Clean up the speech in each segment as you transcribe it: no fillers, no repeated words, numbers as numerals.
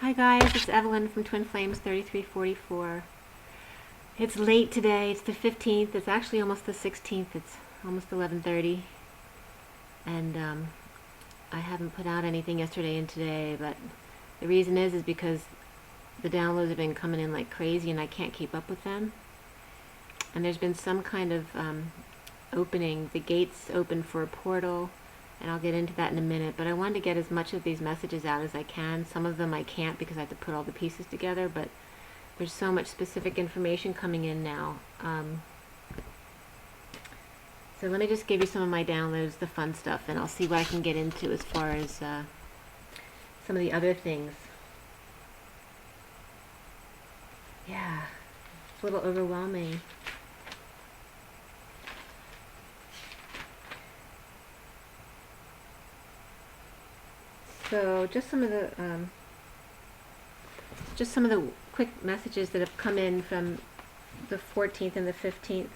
Hi guys, it's Evelyn from Twin Flames 3344. It's late today. It's the 15th. It's actually almost the 16th. It's almost 11:30. And I haven't put out anything yesterday and today, but the reason is because the downloads have been coming in like crazy and I can't keep up with them. And there's been some kind of opening. The gates open for a portal, and I'll get into that in a minute, but I wanted to get as much of these messages out as I can. Some of them I can't because I have to put all the pieces together, but there's so much specific information coming in now. So let me just give you some of my downloads, the fun stuff, and I'll see what I can get into as far as some of the other things. Yeah, it's a little overwhelming. So just some of the quick messages that have come in from the 14th and the 15th.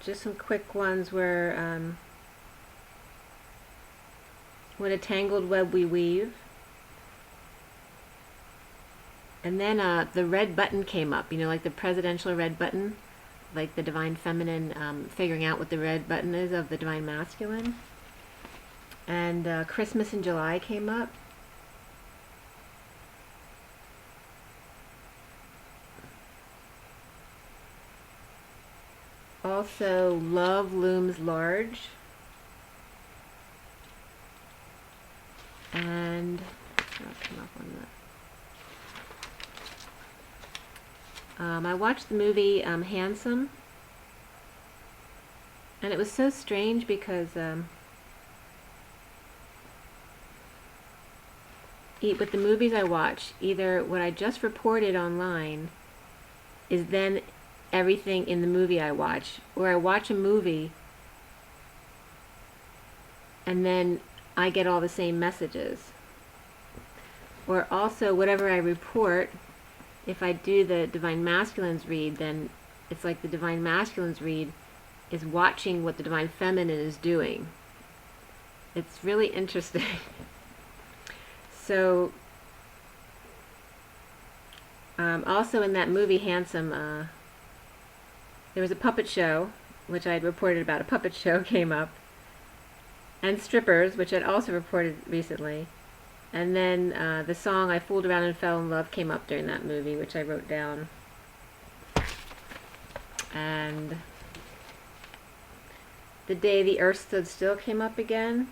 Just some quick ones where what a tangled web we weave. And then the red button came up, you know, like the presidential red button, like the Divine Feminine figuring out what the red button is of the Divine Masculine. And Christmas in July came up. Also, love looms large. And come up on that. I watched the movie Handsome, and it was so strange because with the movies I watch, either what I just reported online is then everything in the movie I watch, or I watch a movie and then I get all the same messages. Or also whatever I report, if I do the Divine Masculine's read, then it's like the Divine Masculine's read is watching what the Divine Feminine is doing. It's really interesting. So also in that movie Handsome, there was a puppet show, which I had reported about. A puppet show came up, and strippers, which I'd also reported recently. And then the song I Fooled Around and Fell in Love came up during that movie, which I wrote down. And the day the earth stood still came up again.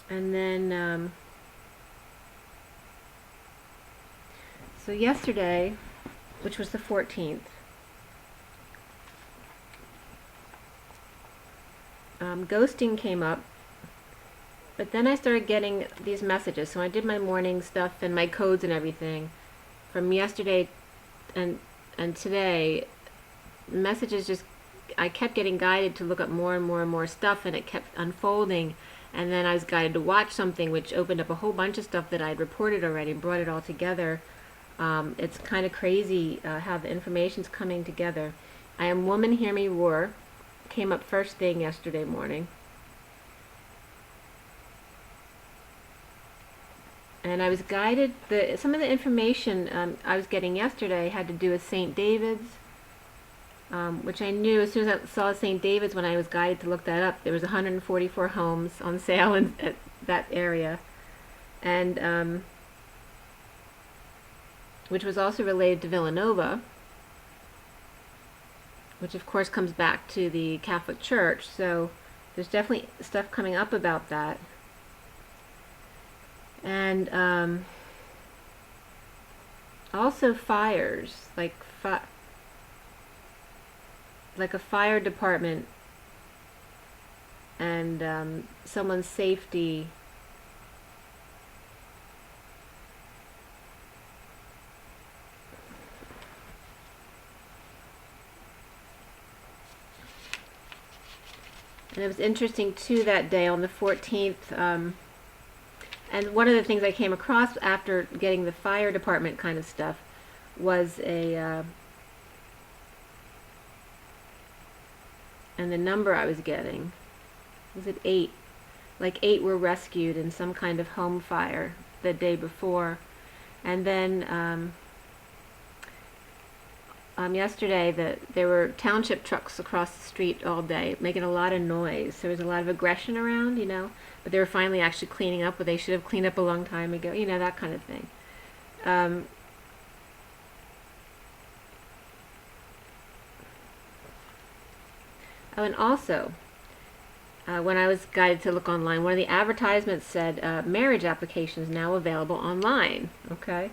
And then, so yesterday, which was the 14th, ghosting came up, but then I started getting these messages. So I did my morning stuff and my codes and everything from yesterday and today. Messages just, I kept getting guided to look up more and more and more stuff, and it kept unfolding. And then I was guided to watch something, which opened up a whole bunch of stuff that I'd reported already and brought it all together. It's kind of crazy how the information's coming together. I Am Woman, Hear Me Roar came up first thing yesterday morning. And I was guided, some of the information I was getting yesterday had to do with St. David's, which I knew as soon as I saw St. David's when I was guided to look that up. There was 144 homes on sale at that area, and which was also related to Villanova, which of course comes back to the Catholic Church. So there's definitely stuff coming up about that. And also fires, like a fire department and someone's safety. And it was interesting too that day on the 14th, And one of the things I came across after getting the fire department kind of stuff was and the number I was getting was it 8. Like 8 were rescued in some kind of home fire the day before. And then yesterday there were township trucks across the street all day making a lot of noise. There was a lot of aggression around, but they were finally actually cleaning up what they should have cleaned up a long time ago, that kind of thing. Oh, and also, when I was guided to look online, one of the advertisements said marriage applications now available online. Okay,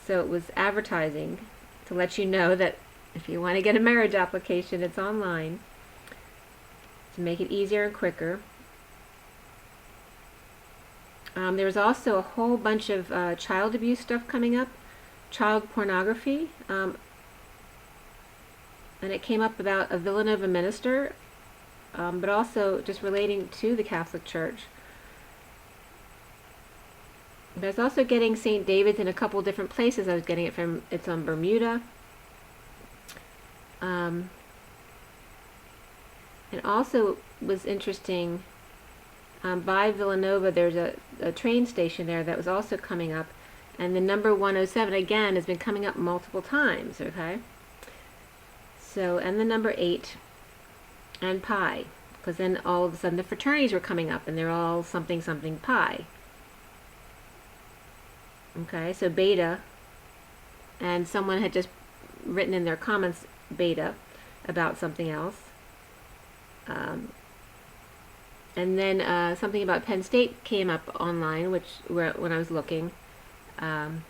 so it was advertising to let you know that if you want to get a marriage application, it's online to make it easier and quicker. There was also a whole bunch of child abuse stuff coming up, child pornography, and it came up about a Villanova minister, but also just relating to the Catholic Church. But I was also getting St. David's in a couple different places. I was getting it from, it's on Bermuda. And also was interesting, by Villanova, there's a train station there that was also coming up. And the number 107, again, has been coming up multiple times, okay? So, and the number 8, and pi. Because then all of a sudden the fraternities were coming up, and they're all something, something, pi. Okay, so beta, and someone had just written in their comments beta about something else. And then something about Penn State came up online, when I was looking. And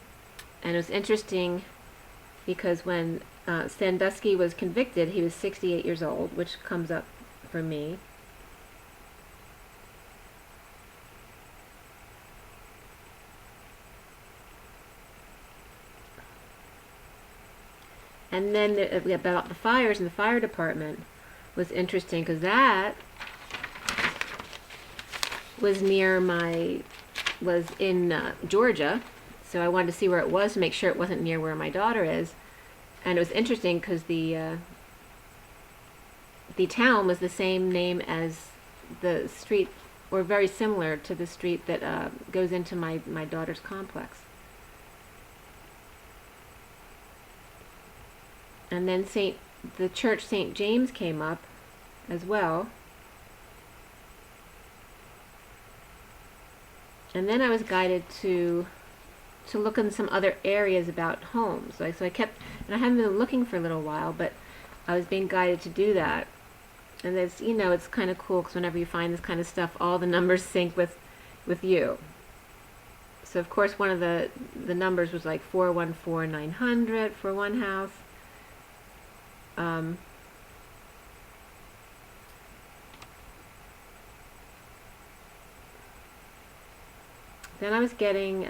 it was interesting because when Sandusky was convicted, he was 68 years old, which comes up for me. And then about the fires in the fire department was interesting because that was was in Georgia, so I wanted to see where it was to make sure it wasn't near where my daughter is. And it was interesting because the town was the same name as the street, or very similar to the street that goes into my daughter's complex. And then the church St. James came up as well. And then I was guided to look in some other areas about homes. So I kept, and I hadn't been looking for a little while, but I was being guided to do that. And it's, it's kind of cool because whenever you find this kind of stuff, all the numbers sync with you. So of course one of the numbers was like 414900 for one house. Then I was getting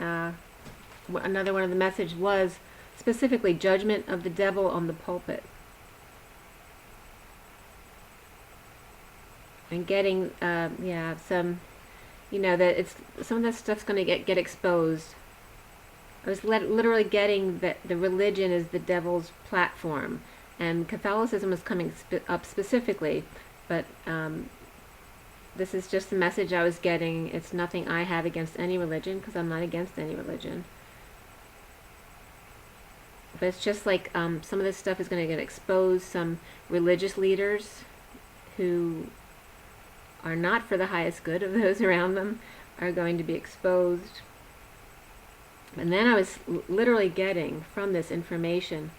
another one of the message was specifically judgment of the devil on the pulpit, and getting some, that it's some of that stuff's going to get exposed. I was literally getting that the religion is the devil's platform, and Catholicism was coming up specifically, but this is just the message I was getting. It's nothing I have against any religion, because I'm not against any religion. But it's just like some of this stuff is going to get exposed. Some religious leaders who are not for the highest good of those around them are going to be exposed. And then I was literally getting from this information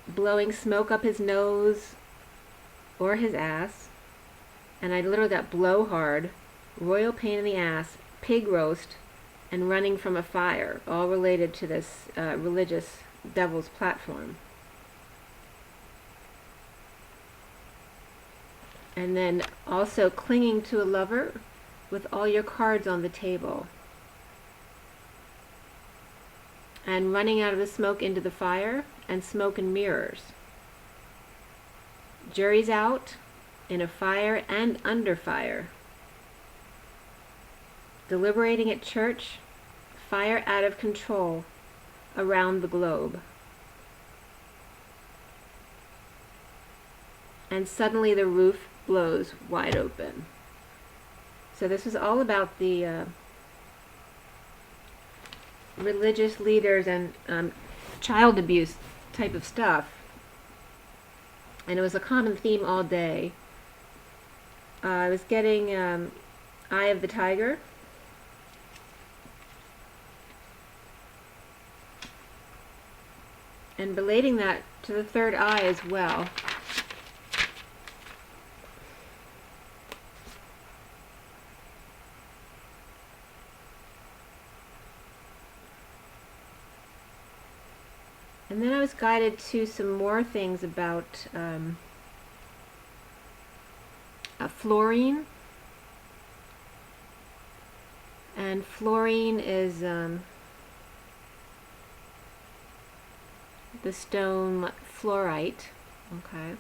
blowing smoke up his nose or his ass. And I literally got blowhard, royal pain in the ass, pig roast, and running from a fire, all related to this religious devil's platform. And then also clinging to a lover with all your cards on the table. And running out of the smoke into the fire, and smoke and mirrors. Jury's out, in a fire and under fire. deliberating at church, fire out of control around the globe. And suddenly the roof blows wide open. So this was all about the religious leaders and child abuse type of stuff. And it was a common theme all day. I was getting Eye of the Tiger. And relating that to the third eye as well. And then I was guided to some more things about fluorine. And fluorine is the stone fluorite. Okay.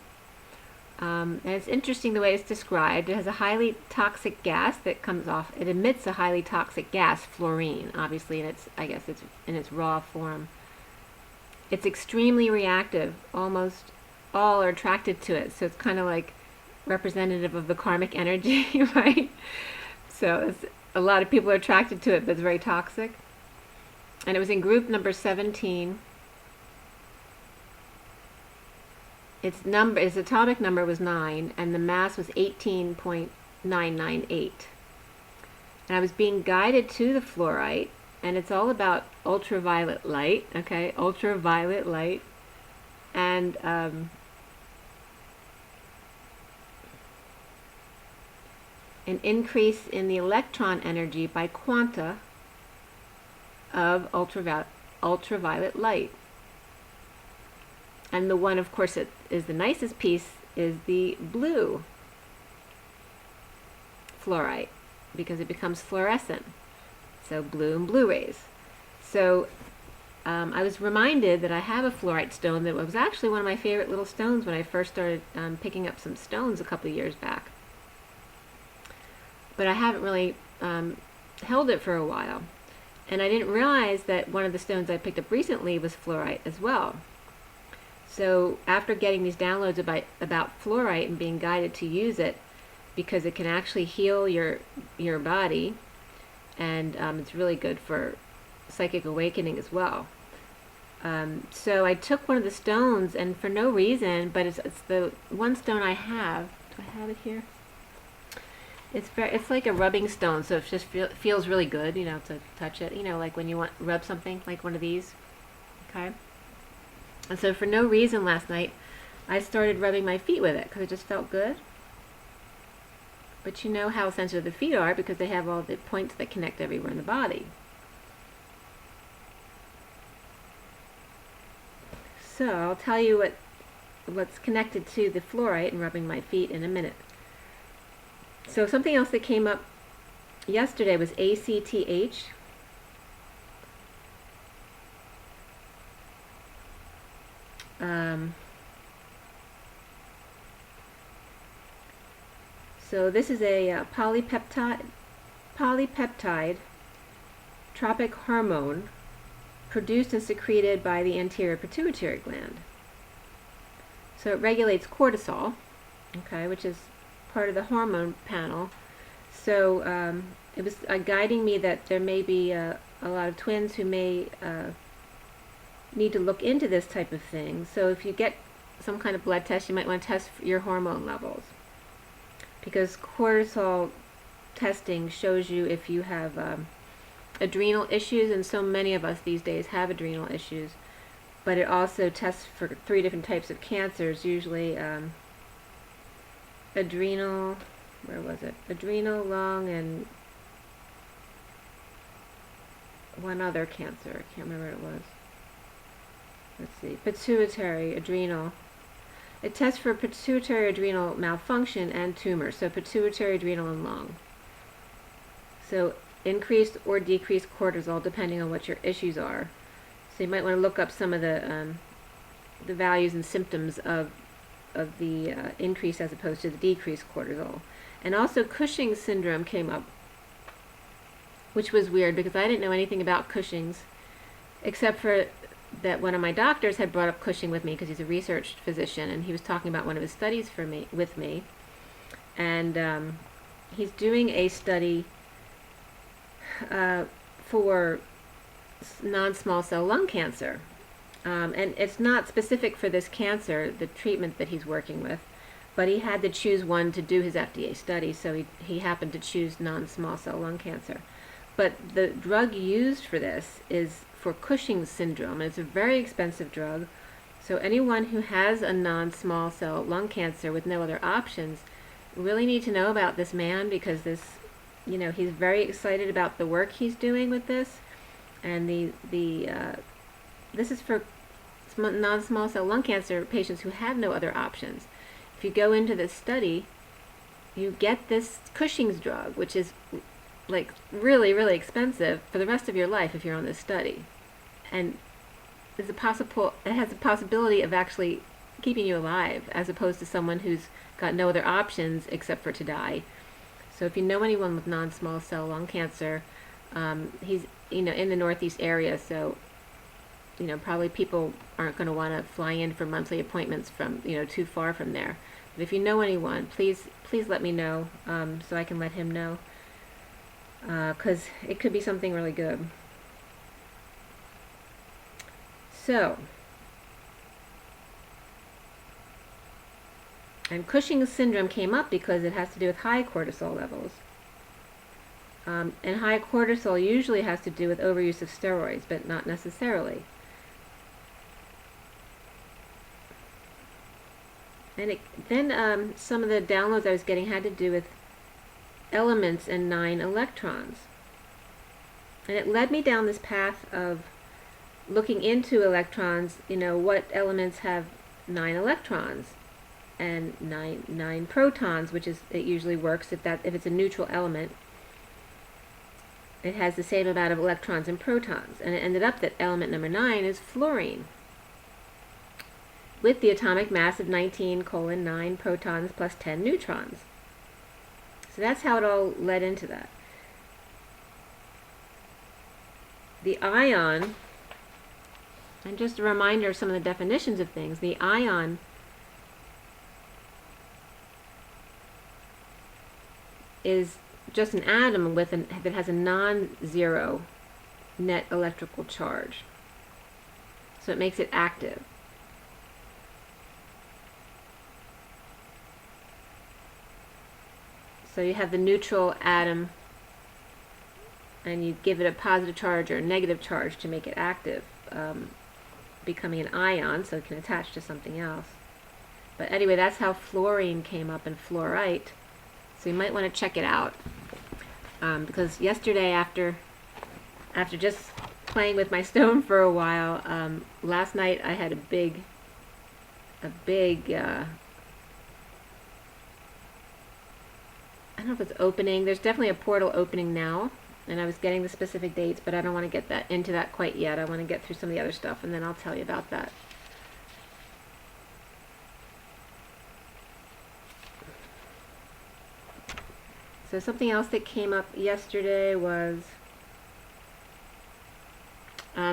And it's interesting the way it's described. It has a highly toxic gas that comes off. It emits a highly toxic gas, fluorine, obviously, and I guess it's in its raw form. It's extremely reactive. Almost all are attracted to it. So it's kind of like representative of the karmic energy, right? So a lot of people are attracted to it, but it's very toxic. And it was in group number 17. Its atomic number was 9, and the mass was 18.998. And I was being guided to the fluorite, and it's all about ultraviolet light, okay, ultraviolet light, and an increase in the electron energy by quanta of ultraviolet light. And the one, of course, that is the nicest piece is the blue fluorite, because it becomes fluorescent. So blue and blue rays. So I was reminded that I have a fluorite stone that was actually one of my favorite little stones when I first started picking up some stones a couple of years back. But I haven't really held it for a while. And I didn't realize that one of the stones I picked up recently was fluorite as well. So after getting these downloads about fluorite and being guided to use it, because it can actually heal your body, and it's really good for psychic awakening as well. So I took one of the stones, and for no reason, but it's the one stone I have. Do I have it here? It's like a rubbing stone, so it just feels really good, to touch it. Like when you want to rub something, like one of these. Okay. And so for no reason last night, I started rubbing my feet with it because it just felt good. But you know how sensitive the feet are because they have all the points that connect everywhere in the body. So I'll tell you what's connected to the fluorite and rubbing my feet in a minute. So something else that came up yesterday was ACTH. So this is a polypeptide tropic hormone produced and secreted by the anterior pituitary gland. So it regulates cortisol, okay, which is part of the hormone panel. So it was guiding me that there may be a lot of twins who may need to look into this type of thing. So if you get some kind of blood test, you might want to test your hormone levels, because cortisol testing shows you if you have adrenal issues, and so many of us these days have adrenal issues, but it also tests for 3 different types of cancers, usually adrenal, adrenal, lung, and one other cancer, I can't remember what it was. Let's see, pituitary, adrenal. It tests for pituitary adrenal malfunction and tumor, so pituitary, adrenal, and lung. So increased or decreased cortisol depending on what your issues are. So you might want to look up some of the values and symptoms of the increase as opposed to the decreased cortisol. And also Cushing's syndrome came up which was weird because I didn't know anything about Cushing's, except for that one of my doctors had brought up Cushing with me because he's a research physician, and he was talking about one of his studies with me, and he's doing a study for non-small cell lung cancer, and it's not specific for this cancer, the treatment that he's working with, but he had to choose one to do his FDA study, so he happened to choose non-small cell lung cancer. But the drug used for this is for Cushing's syndrome, and it's a very expensive drug. So anyone who has a non-small cell lung cancer with no other options really need to know about this man, because this, he's very excited about the work he's doing with this, and this is for non-small cell lung cancer patients who have no other options. If you go into this study, you get this Cushing's drug, which is like really, really expensive for the rest of your life if you're on this study, and it has a possibility of actually keeping you alive, as opposed to someone who's got no other options except for to die. So if you know anyone with non-small cell lung cancer, he's in the Northeast area, so probably people aren't going to want to fly in for monthly appointments from too far from there. But if you know anyone, please let me know, so I can let him know, because it could be something really good. So, and Cushing's syndrome came up because it has to do with high cortisol levels. And high cortisol usually has to do with overuse of steroids, but not necessarily. And then some of the downloads I was getting had to do with elements and 9 electrons. And it led me down this path of looking into electrons, what elements have 9 electrons and nine protons, which is, it usually works if it's a neutral element. It has the same amount of electrons and protons, and it ended up that element number 9 is fluorine, with the atomic mass of 19:9 protons plus 10 neutrons. So that's how it all led into that. The ion, and just a reminder of some of the definitions of things, the ion is just an atom that has a non-zero net electrical charge. So it makes it active. So you have the neutral atom, and you give it a positive charge or a negative charge to make it active, becoming an ion, so it can attach to something else. But anyway, that's how fluorine came up, and fluorite. So you might want to check it out, because yesterday, after just playing with my stone for a while, last night I had a big I don't know if it's opening. There's definitely a portal opening now, and I was getting the specific dates, but I don't want to get into that quite yet. I want to get through some of the other stuff, and then I'll tell you about that. So something else that came up yesterday was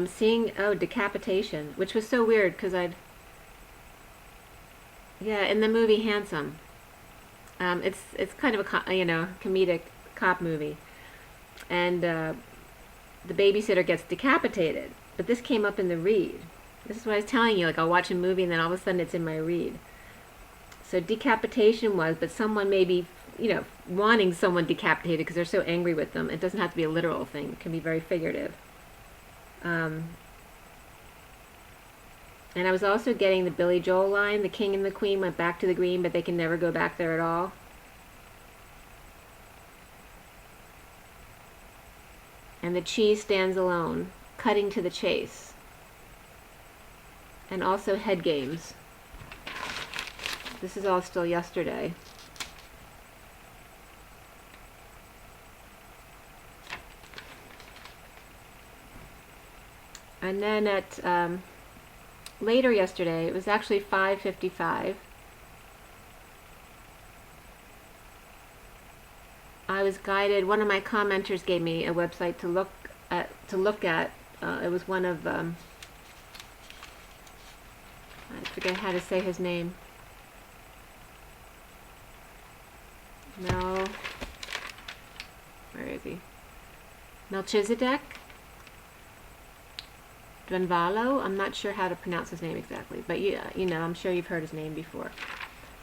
seeing decapitation, which was so weird because in the movie Handsome. It's kind of a comedic cop movie, and the babysitter gets decapitated. But this came up in the read. This is what I was telling you. Like, I'll watch a movie and then all of a sudden it's in my read. So decapitation but someone may be wanting someone decapitated because they're so angry with them. It doesn't have to be a literal thing. It can be very figurative. And I was also getting the Billy Joel line, the king and the queen went back to the green, but they can never go back there at all. And the cheese stands alone, cutting to the chase. And also head games. This is all still yesterday. And then at later yesterday, it was actually 5:55. I was guided. One of my commenters gave me a website to look at. It was one of I forget how to say his name. Where is he? Melchizedek Drenvalo. I'm not sure how to pronounce his name exactly, but you know, I'm sure you've heard his name before.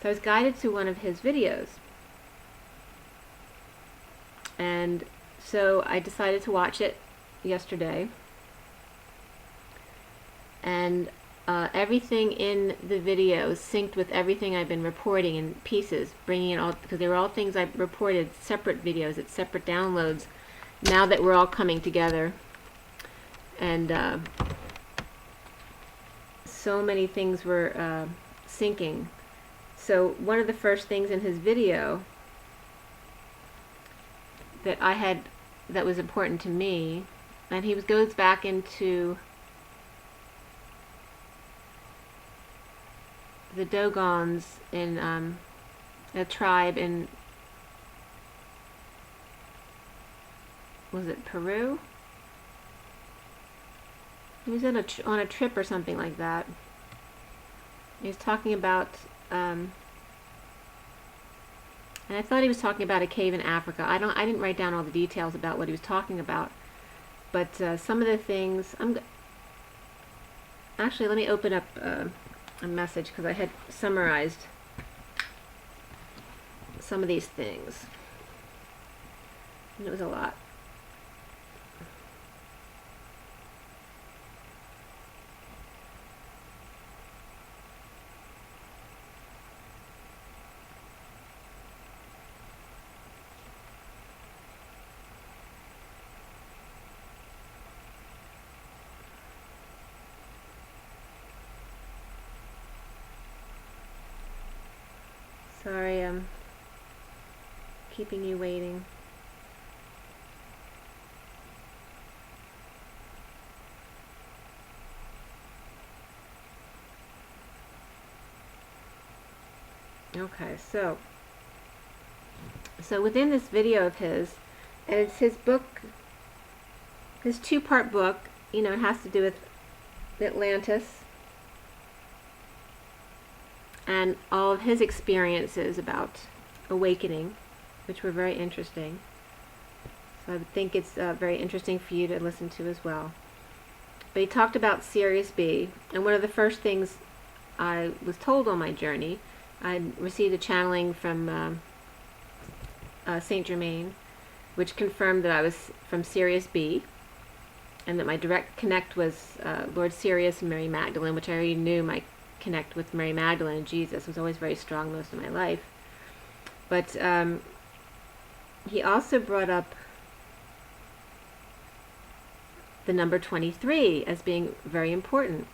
So I was guided to one of his videos, and so I decided to watch it yesterday, and everything in the video synced with everything I've been reporting in pieces, bringing it all, because they were all things I reported, separate videos, it's separate downloads, now that we're all coming together. And so many things were syncing. So one of the first things in his video that that was important to me, and he goes back into the Dogons in a tribe in, was it Peru? He was on a trip or something like that. He was talking about, and I thought he was talking about a cave in Africa. I didn't write down all the details about what he was talking about, but some of the things. Actually, let me open up a message, because I had summarized some of these things, and it was a lot. Sorry, I'm keeping you waiting. Okay, so within this video of his, and it's his book, his two-part book, you know, it has to do with Atlantis and all of his experiences about awakening, which were very interesting. So I would think it's very interesting for you to listen to as well. But he talked about Sirius B, and one of the first things I was told on my journey, I received a channeling from Saint Germain, which confirmed that I was from Sirius B, and that my direct connect was Lord Sirius and Mary Magdalene, which I already knew. My connect with Mary Magdalene and Jesus was always very strong most of my life. But he also brought up the number 23 as being very important.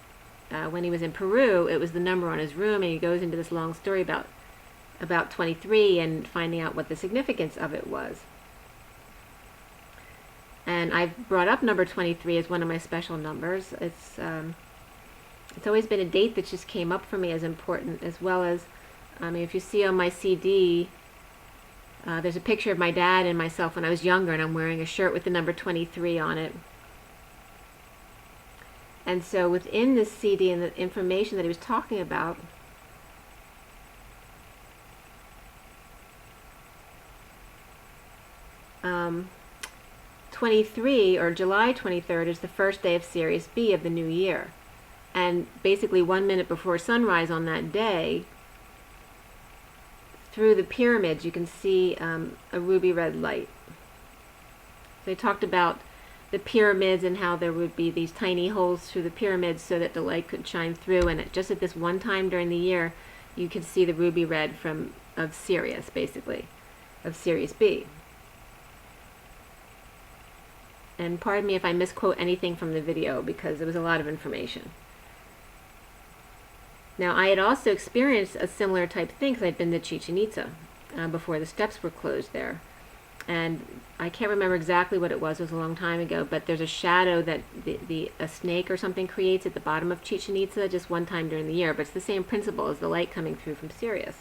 When he was in Peru, it was the number on his room, and he goes into this long story about 23 and finding out what the significance of it was. And I've brought up number 23 as one of my special numbers. It's always been a date that just came up for me as important, as well as, if you see on my CD, there's a picture of my dad and myself when I was younger, and I'm wearing a shirt with the number 23 on it. And so within this CD and the information that he was talking about, 23, or July 23rd, is the first day of Sirius B of the new year. And basically 1 minute before sunrise on that day, through the pyramids you can see a ruby red light. So they talked about the pyramids and how there would be these tiny holes through the pyramids so that the light could shine through, and just at this one time during the year you could see the ruby red of Sirius, basically, of Sirius B. And pardon me if I misquote anything from the video, because it was a lot of information. Now, I had also experienced a similar type thing, because I'd been to Chichen Itza before the steps were closed there. And I can't remember exactly what it was a long time ago, but there's a shadow that a snake or something creates at the bottom of Chichen Itza just one time during the year, but it's the same principle as the light coming through from Sirius.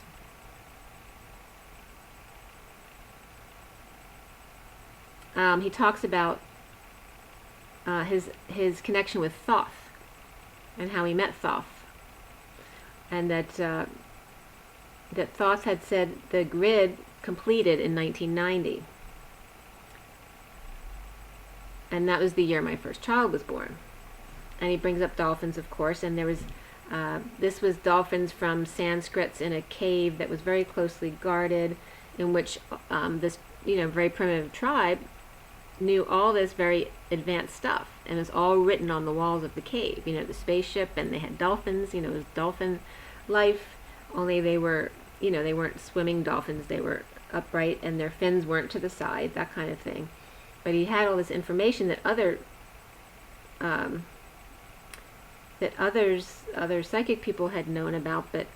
he talks about his connection with Thoth and how he met Thoth, and that Thoth had said the grid completed in 1990, and that was the year my first child was born. And he brings up dolphins, of course, and there was this was dolphins from Sanskrits in a cave that was very closely guarded, in which this very primitive tribe knew all this very advanced stuff, and it was all written on the walls of the cave. The spaceship, and they had dolphins. It was dolphin life, only they were, they weren't swimming dolphins. They were upright, and their fins weren't to the side, that kind of thing. But he had all this information that other psychic people had known about, but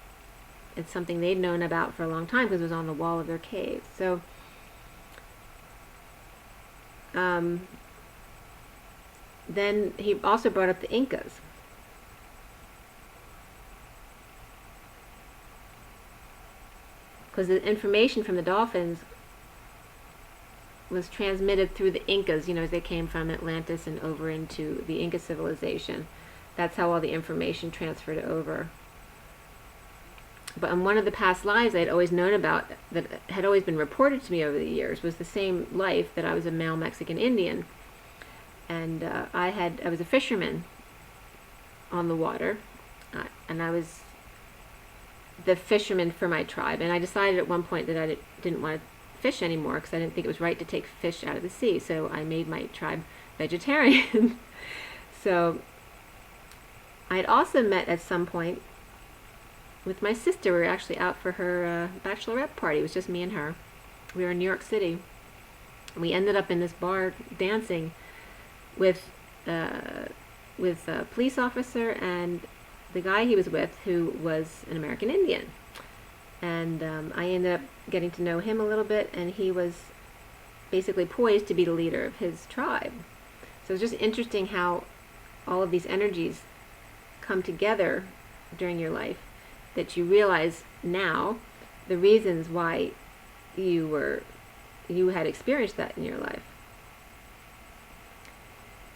it's something they'd known about for a long time because it was on the wall of their cave. So then he also brought up the Incas. Because the information from the dolphins was transmitted through the Incas, as they came from Atlantis and over into the Inca civilization. That's how all the information transferred over. But in one of the past lives I had always known about, that had always been reported to me over the years, was the same life that I was a male Mexican Indian. And I was a fisherman on the water, and I was the fisherman for my tribe. And I decided at one point that I didn't want to fish anymore because I didn't think it was right to take fish out of the sea. So I made my tribe vegetarian. So I had also met at some point with my sister. We were actually out for her bachelorette party. It was just me and her. We were in New York City. We ended up in this bar dancing with a police officer and the guy he was with, who was an American Indian. And I ended up getting to know him a little bit, and he was basically poised to be the leader of his tribe. So it's just interesting how all of these energies come together during your life, that you realize now the reasons why you had experienced that in your life.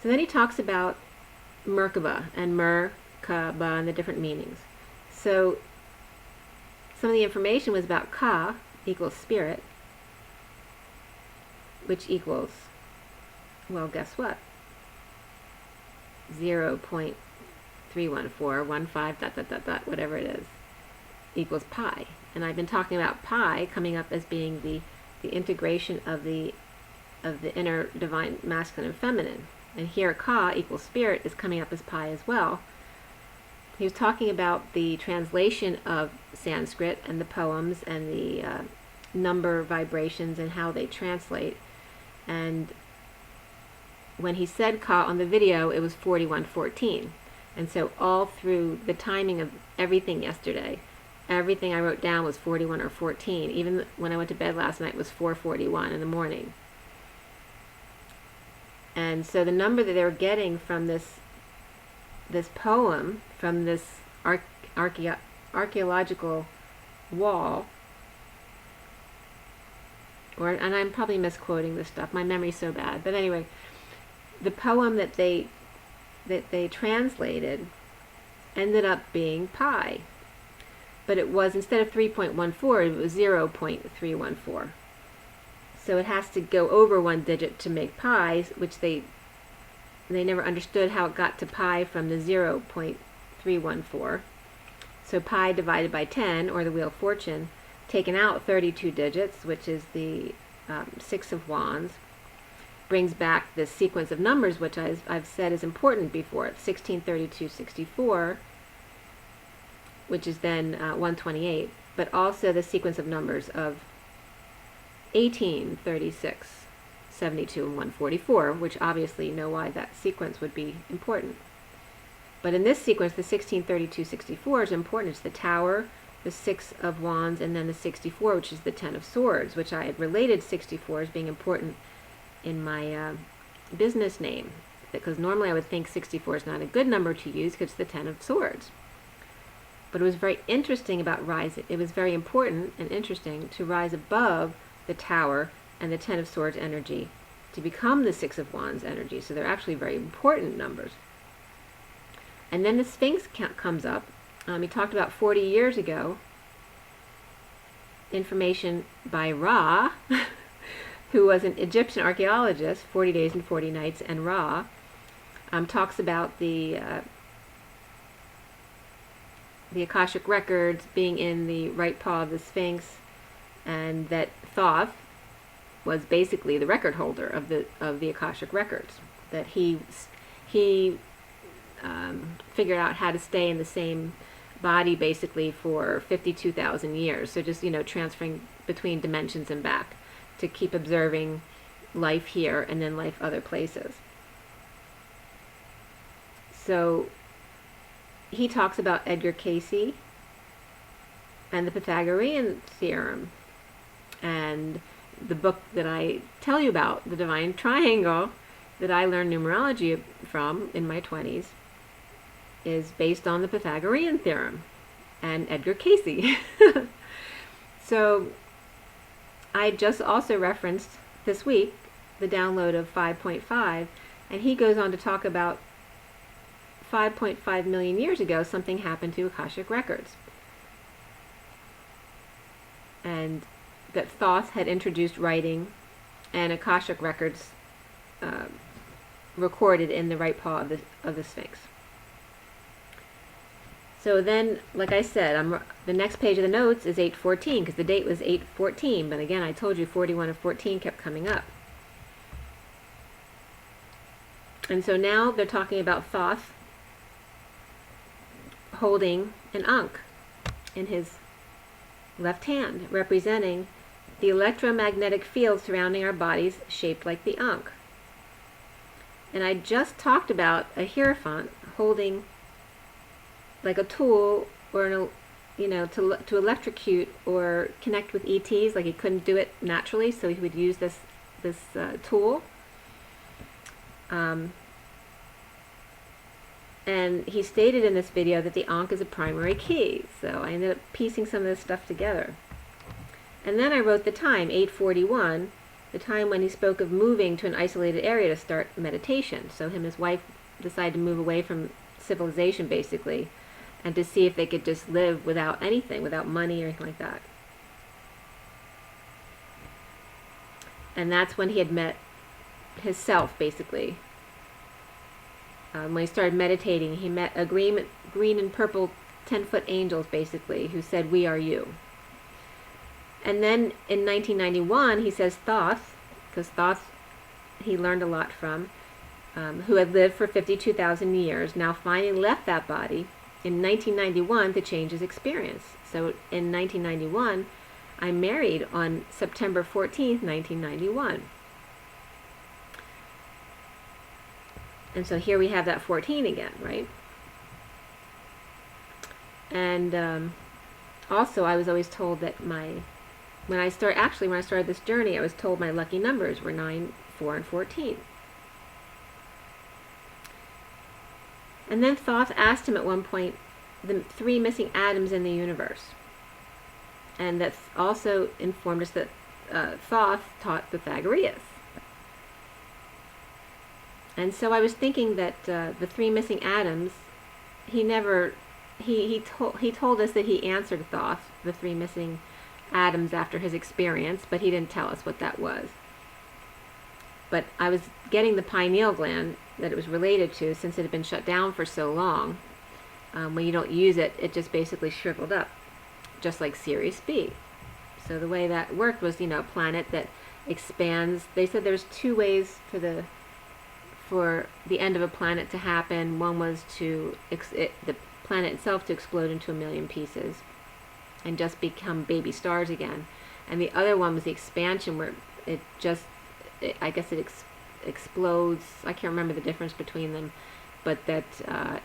So then he talks about Merkaba and Merkaba and the different meanings. So some of the information was about Ka equals spirit, which equals, well, guess what? 0.31415 ... whatever it is, equals pi. And I've been talking about pi coming up as being the integration of the inner divine masculine and feminine. And here Ka equals spirit is coming up as pi as well. He was talking about the translation of Sanskrit and the poems and the number vibrations and how they translate. And when he said Ka on the video, it was 4114. And so all through the timing of everything yesterday, everything I wrote down was 41 or 14. Even when I went to bed last night, it was 4:41 in the morning. And so the number that they were getting from this poem, from this archaeological wall, and I'm probably misquoting this stuff, my memory's so bad, but anyway, the poem that they translated ended up being pi. But it was, instead of 3.14, it was 0.314. So it has to go over one digit to make pi, which they never understood how it got to pi from the 0.314. So pi divided by 10, or the Wheel of Fortune, taken out 32 digits, which is the Six of Wands, brings back this sequence of numbers, which I've said is important before. It's 16, 32, 64, which is then 128, but also the sequence of numbers of 18, 36, 72, and 144, which obviously you know why that sequence would be important. But in this sequence, the 16, 32, 64 is important. It's the Tower, the Six of Wands, and then the 64, which is the Ten of Swords, which I had related 64 as being important in my business name, because normally I would think 64 is not a good number to use because it's the Ten of Swords. But it was very interesting about rising. It was very important and interesting to rise above the Tower and the Ten of Swords energy to become the Six of Wands energy. So they're actually very important numbers. And then the Sphinx comes up. He talked about 40 years ago, information by Ra, who was an Egyptian archaeologist, 40 Days and 40 Nights, and Ra talks about the Akashic records being in the right paw of the Sphinx, and that Thoth was basically the record holder of the Akashic records. That he figured out how to stay in the same body basically for 52,000 years. So just, transferring between dimensions and back to keep observing life here and then life other places. So he talks about Edgar Cayce and the Pythagorean theorem, and the book that I tell you about, The Divine Triangle, that I learned numerology from in my 20s, is based on the Pythagorean theorem and Edgar Cayce. So I just also referenced this week the download of 5.5, and he goes on to talk about 5.5 million years ago something happened to Akashic records, and that Thoth had introduced writing, and Akashic records recorded in the right paw of the Sphinx. So then, like I said, the next page of the notes is 8/14, because the date was 8/14, but again, I told you 41 and 14 kept coming up. And so now they're talking about Thoth holding an Ankh in his left hand, representing the electromagnetic field surrounding our bodies shaped like the Ankh. And I just talked about a Hierophant holding like a tool, or to electrocute or connect with ETs. Like he couldn't do it naturally, so he would use this tool. And he stated in this video that the Ankh is a primary key. So I ended up piecing some of this stuff together. And then I wrote the time, 8:41, the time when he spoke of moving to an isolated area to start meditation. So him and his wife decided to move away from civilization, basically, and to see if they could just live without anything, without money or anything like that. And that's when he had met his self, basically. When he started meditating, he met a green and purple 10-foot angels, basically, who said, "We are you." And then in 1991, he says Thoth, because Thoth he learned a lot from, who had lived for 52,000 years, now finally left that body in 1991 to change his experience. So in 1991, I married on September 14th, 1991. And so here we have that 14 again, right? And also I was always told that when I started this journey, I was told my lucky numbers were 9, 4, and 14. And then Thoth asked him at one point the 3 missing atoms in the universe. And that also informed us that Thoth taught Pythagoras. And so I was thinking that the 3 missing atoms, he told us that he answered Thoth, the 3 missing atoms, after his experience, but he didn't tell us what that was. But I was getting the pineal gland that it was related to, since it had been shut down for so long. When you don't use it, it just basically shriveled up, just like Sirius B. So the way that worked was, a planet that expands. They said there's 2 ways for the end of a planet to happen. One was the planet itself to explode into a million pieces and just become baby stars again. And the other one was the expansion, where it explodes. I can't remember the difference between them, but that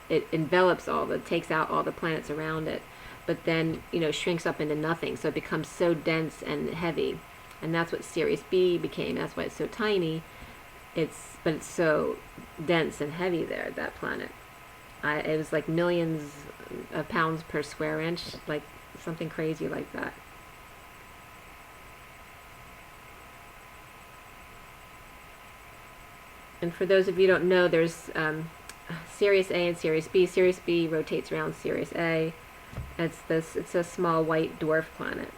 it envelops takes out all the planets around it, but then shrinks up into nothing. So it becomes so dense and heavy, and that's what Sirius B became. That's why it's so tiny. But it's so dense and heavy there, that planet. It was like millions of pounds per square inch, like something crazy like that. And for those of you who don't know, there's Sirius A and Sirius B. Sirius B rotates around Sirius A. It's a small white dwarf planet.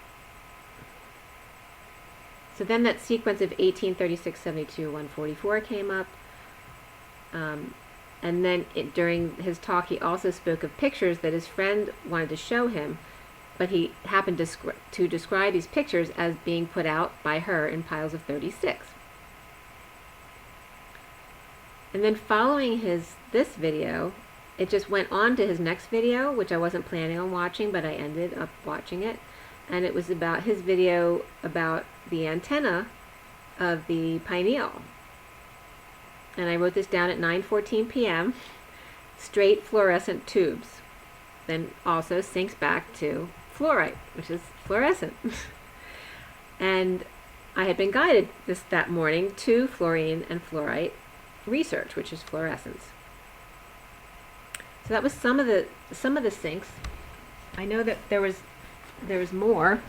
So then that sequence of 18, 36, 72, 144 came up. And then during his talk, he also spoke of pictures that his friend wanted to show him, but he happened to describe these pictures as being put out by her in piles of 36. And then following this video, it just went on to his next video, which I wasn't planning on watching, but I ended up watching it. And it was about his video about the antenna of the pineal. And I wrote this down at 9:14 p.m. Straight fluorescent tubes. Then also syncs back to fluorite, which is fluorescent. And I had been guided that morning to fluorine and fluorite research, which is fluorescence. So that was some of the syncs. I know that there was more,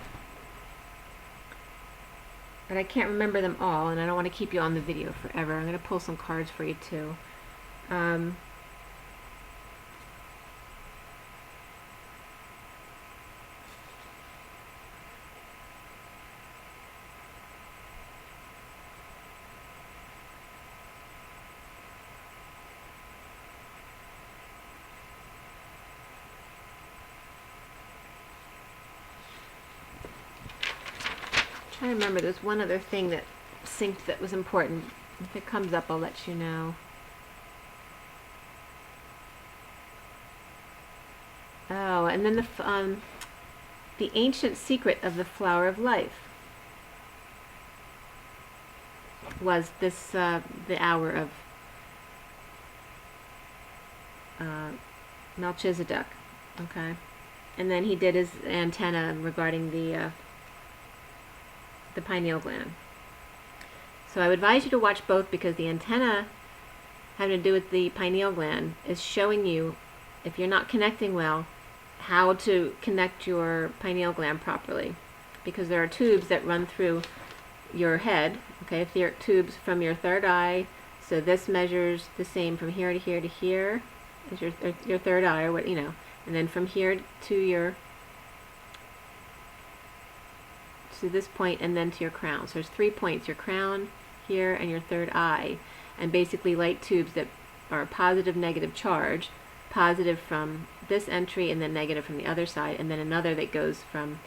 but I can't remember them all, and I don't want to keep you on the video forever. I'm going to pull some cards for you too. I remember there's one other thing that synced that was important. If it comes up, I'll let you know. Oh, and then the ancient secret of the flower of life was this the hour of Melchizedek. Okay, and then he did his antenna regarding the pineal gland. So I would advise you to watch both, because the antenna having to do with the pineal gland is showing you, if you're not connecting well, how to connect your pineal gland properly, because there are tubes that run through your head. Okay, if there are tubes from your third eye, so this measures the same from here to here to here is your third eye, or what, you know, and then from here to this point, and then to your crown. So there's 3 points: your crown, here, and your third eye. And basically light tubes that are positive, negative charge, positive from this entry and then negative from the other side, and then another that goes from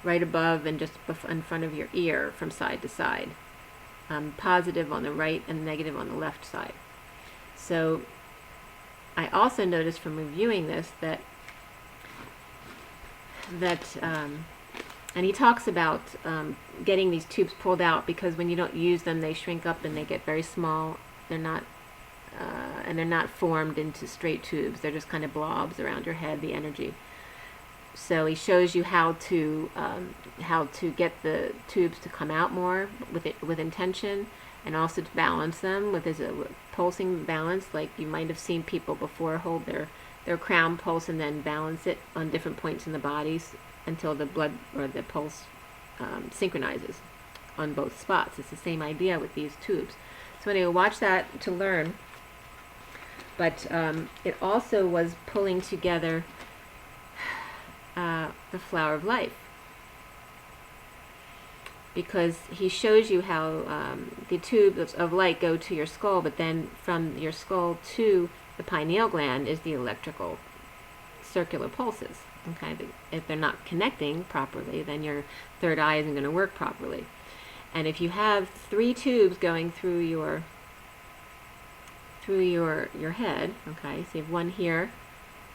right above and just in front of your ear from side to side. Positive on the right and negative on the left side. So I also noticed from reviewing this that and he talks about getting these tubes pulled out, because when you don't use them, they shrink up and they get very small. They're not formed into straight tubes. They're just kind of blobs around your head, the energy. So he shows you how to get the tubes to come out more with intention, and also to balance them with his pulsing balance. Like you might have seen people before hold their crown pulse and then balance it on different points in the bodies until the blood or the pulse synchronizes on both spots. It's the same idea with these tubes. So anyway, watch that to learn. But it also was pulling together the flower of life, because he shows you how the tubes of light go to your skull, but then from your skull to the pineal gland is the electrical circular pulses. Okay, if they're not connecting properly, then your third eye isn't going to work properly. And if you have 3 tubes going through your head, okay, so you have one here,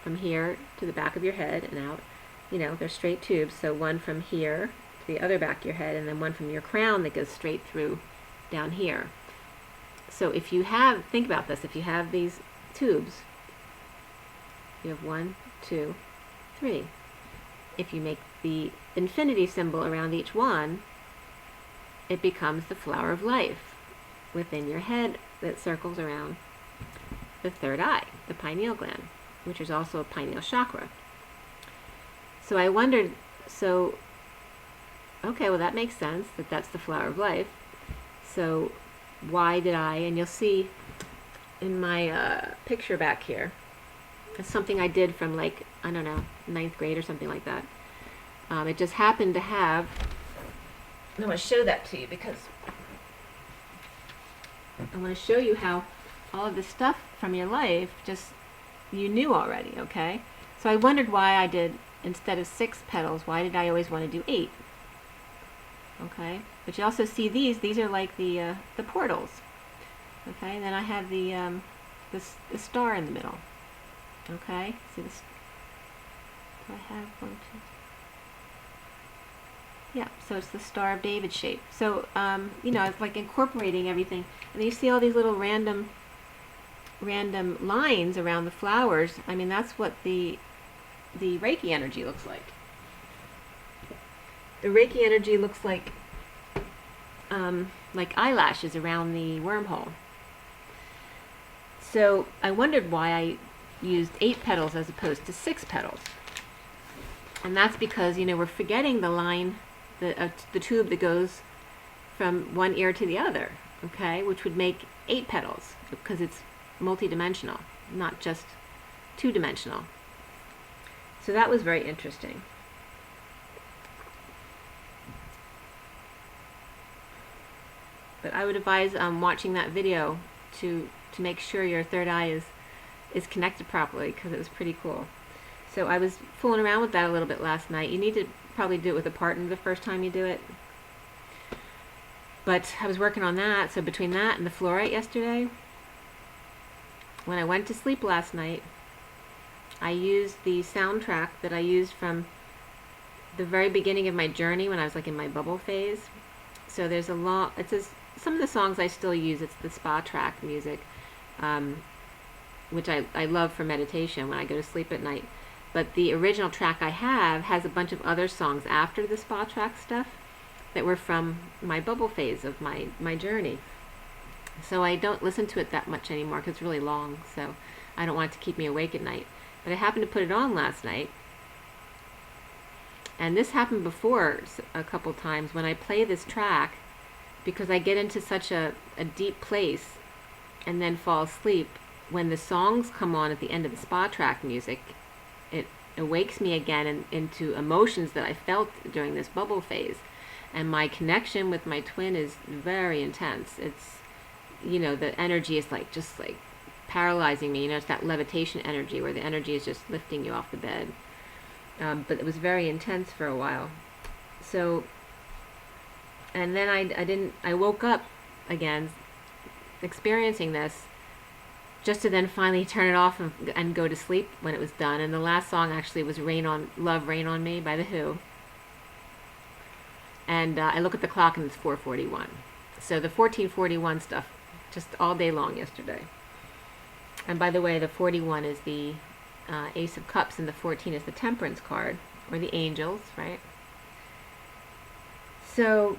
from here to the back of your head and out, you know, they're straight tubes, so one from here to the other back of your head, and then one from your crown that goes straight through down here. So if you have, think about this, if you have these tubes, you have 1, 2, 3. If you make the infinity symbol around each one, it becomes the flower of life within your head that circles around the third eye, the pineal gland, which is also a pineal chakra. So I wondered, okay, well that makes sense, that's the flower of life. So why did I, and you'll see picture back here. It's something I did from like, I don't know, 9th grade or something like that. It just happened to have, I want to show that to you because I want to show you how all of this stuff from your life just you knew already, okay? So I wondered why I did, instead of 6 petals, why did I always want to do 8? Okay, but you also see these are like the portals. Okay, and then I have the star in the middle. Okay, see this? Do I have 1, 2? Yeah, so it's the Star of David shape. So, you know, it's like incorporating everything. And then you see all these little random lines around the flowers. I mean, that's what the Reiki energy looks like. The Reiki energy looks like eyelashes around the wormhole. So I wondered why I used 8 petals as opposed to 6 petals. And that's because, you know, we're forgetting the line, the tube that goes from one ear to the other, okay, which would make 8 petals because it's multidimensional, not just 2-dimensional. So that was very interesting. But I would advise watching that video to make sure your third eye is connected properly, because it was pretty cool. So I was fooling around with that a little bit last night. You need to probably do it with a partner the first time you do it. But I was working on that, so between that and the fluorite yesterday, when I went to sleep last night, I used the soundtrack that I used from the very beginning of my journey when I was like in my bubble phase. So there's a lot, it says some of the songs I still use, it's the spa track music, which I love for meditation when I go to sleep at night. But the original track I have has a bunch of other songs after the spa track stuff that were from my bubble phase of my journey. So I don't listen to it that much anymore because it's really long, so I don't want it to keep me awake at night. But I happened to put it on last night. And this happened before a couple times when I play this track, because I get into such a deep place and then fall asleep. When the songs come on at the end of the spa track music, it awakes me again into emotions that I felt during this bubble phase. And my connection with my twin is very intense. It's, you know, the energy is like just like paralyzing me. You know, it's that levitation energy where the energy is just lifting you off the bed. But it was very intense for a while. So, and then I woke up again experiencing this, just to then finally turn it off and go to sleep when it was done. And the last song actually was Love Rain on Me by The Who. And I look at the clock and it's 4:41. So the 1441 stuff, just all day long yesterday. And by the way, the 41 is the Ace of Cups, and the 14 is the Temperance card, or the angels, right? So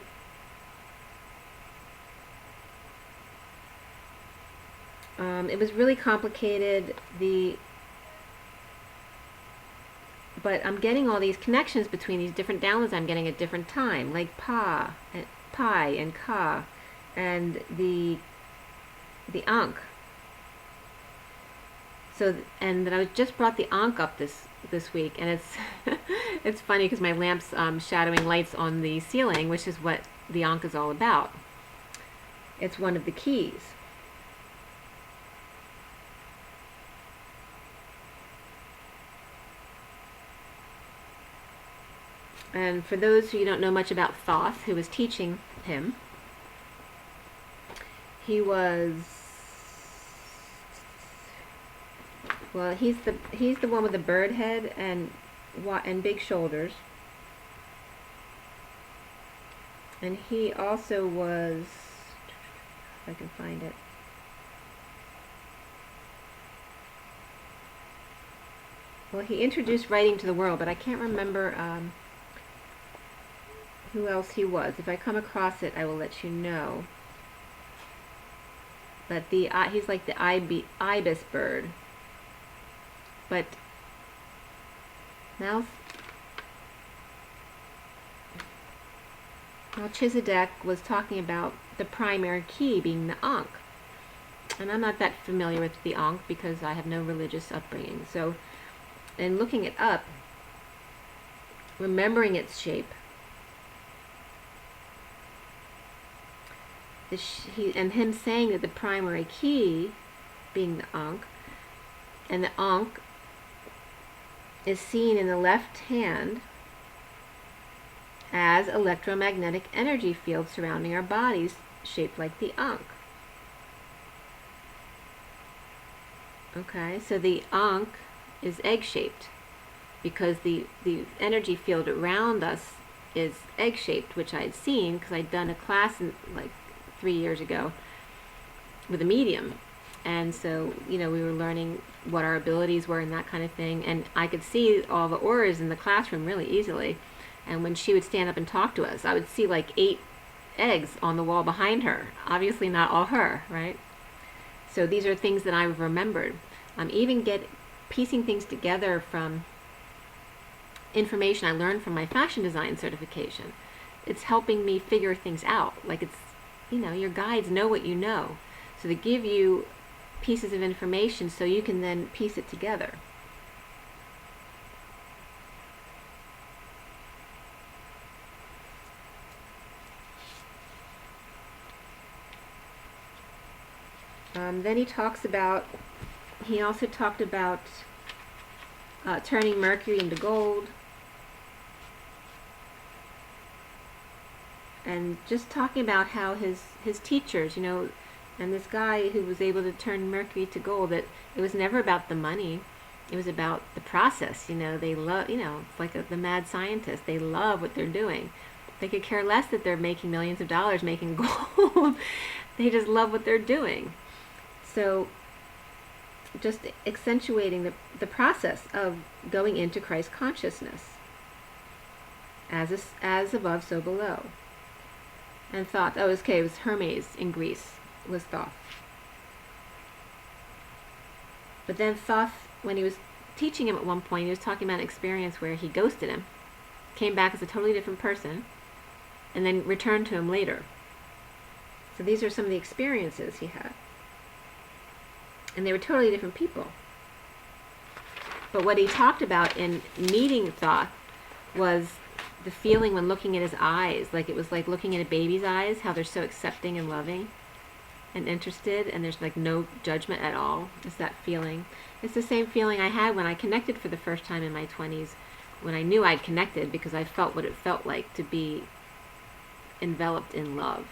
it was really complicated. But I'm getting all these connections between these different downloads I'm getting at different time, like Pa, and Pi, and Ka, and the Ankh. So, and then I just brought the Ankh up this week, and it's it's funny because my lamp's shadowing lights on the ceiling, which is what the Ankh is all about. It's one of the keys. And for those who don't know much about Thoth, who was teaching him, he was, well, he's the one with the bird head and big shoulders. And he also was, if I can find it, well, he introduced writing to the world, but I can't remember who else he was. If I come across it, I will let you know. But he's like the ibis bird. But Melchizedek was talking about the primary key being the Ankh. And I'm not that familiar with the Ankh because I have no religious upbringing. So, in looking it up, remembering its shape, and him saying that the primary key, being the Ankh, and the Ankh is seen in the left hand as electromagnetic energy fields surrounding our bodies, shaped like the Ankh. Okay, so the Ankh is egg-shaped because the energy field around us is egg-shaped, which I had seen because I'd done a class like 3 years ago with a medium. And so, we were learning what our abilities were and that kind of thing. And I could see all the auras in the classroom really easily. And when she would stand up and talk to us, I would see like 8 eggs on the wall behind her. Obviously not all her, right? So these are things that I've remembered. I'm even piecing things together from information I learned from my fashion design certification. It's helping me figure things out. Like it's, your guides know what you know. So they give you pieces of information so you can then piece it together. Then he also talked about turning Mercury into gold, and just talking about how his teachers, and this guy who was able to turn Mercury to gold, that it was never about the money, it was about the process. They love, it's like the mad scientist. They love what they're doing. They could care less that they're making millions of dollars making gold. They just love what they're doing. So just accentuating the process of going into Christ consciousness, as above, so below. And Thoth, it was Hermes in Greece, was Thoth. But then Thoth, when he was teaching him at one point, he was talking about an experience where he ghosted him, came back as a totally different person, and then returned to him later. So these are some of the experiences he had. And they were totally different people. But what he talked about in meeting Thoth was the feeling when looking at his eyes, like it was like looking at a baby's eyes, how they're so accepting and loving and interested, and there's like no judgment at all. It's that feeling. It's the same feeling I had when I connected for the first time in my 20s, when I knew I'd connected because I felt what it felt like to be enveloped in love.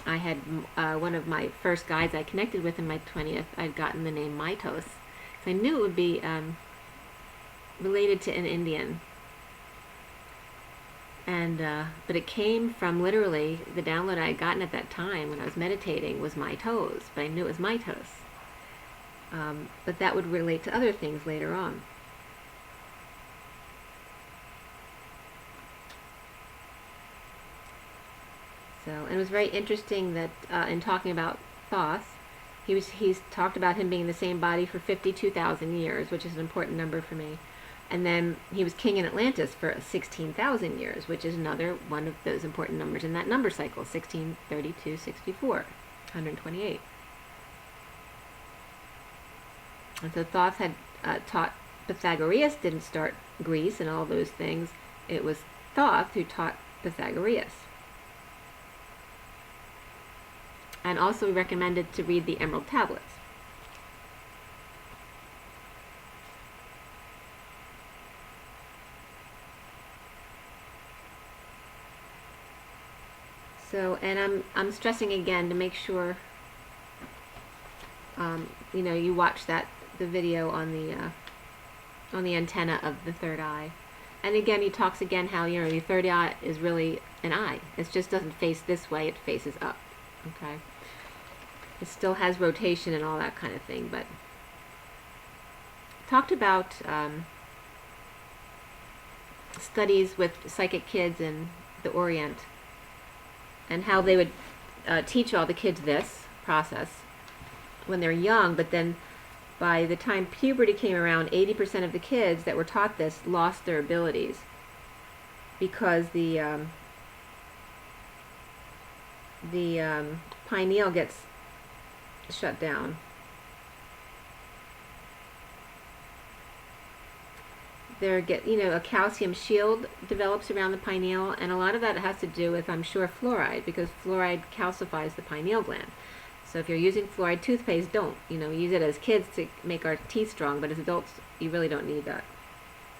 I had one of my first guides I connected with in my 20th, I'd gotten the name Mitos. So I knew it would be related to an Indian. And but it came from literally the download I had gotten at that time when I was meditating was my toes, but I knew it was Mitos. But that would relate to other things later on. So, and it was very interesting that in talking about Thoth, he's talked about him being in the same body for 52,000 years, which is an important number for me. And then he was king in Atlantis for 16,000 years, which is another one of those important numbers in that number cycle, 16, 32, 64, 128. And so Thoth had taught Pythagoras, didn't start Greece and all those things. It was Thoth who taught Pythagoras. And also recommended to read the Emerald Tablets. So, and I'm stressing again to make sure, you watch the video on the antenna of the third eye. And again, he talks again how, the third eye is really an eye. It just doesn't face this way, it faces up. Okay? It still has rotation and all that kind of thing, but talked about studies with psychic kids in the Orient and how they would teach all the kids this process when they're young, but then by the time puberty came around, 80% of the kids that were taught this lost their abilities because the pineal gets shut down. A calcium shield develops around the pineal, and a lot of that has to do with, I'm sure, fluoride, because fluoride calcifies the pineal gland. So if you're using fluoride toothpaste, don't. Use it as kids to make our teeth strong, but as adults, you really don't need that.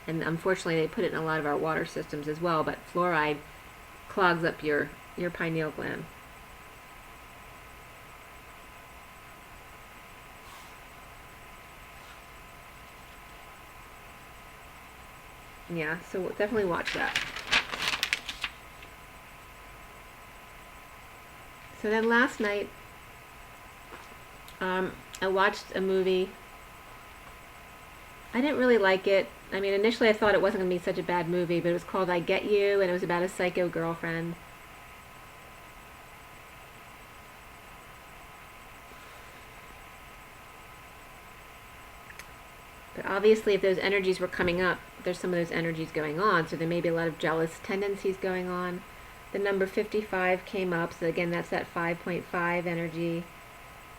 And unfortunately, they put it in a lot of our water systems as well, but fluoride clogs up your pineal gland. Yeah, so definitely watch that. So then last night, I watched a movie. I didn't really like it. I mean, initially I thought it wasn't going to be such a bad movie, but it was called I Get You, and it was about a psycho girlfriend. But obviously, if those energies were coming up, there's some of those energies going on, so there may be a lot of jealous tendencies going on. The number 55 came up, so again, that's that 5.5 energy,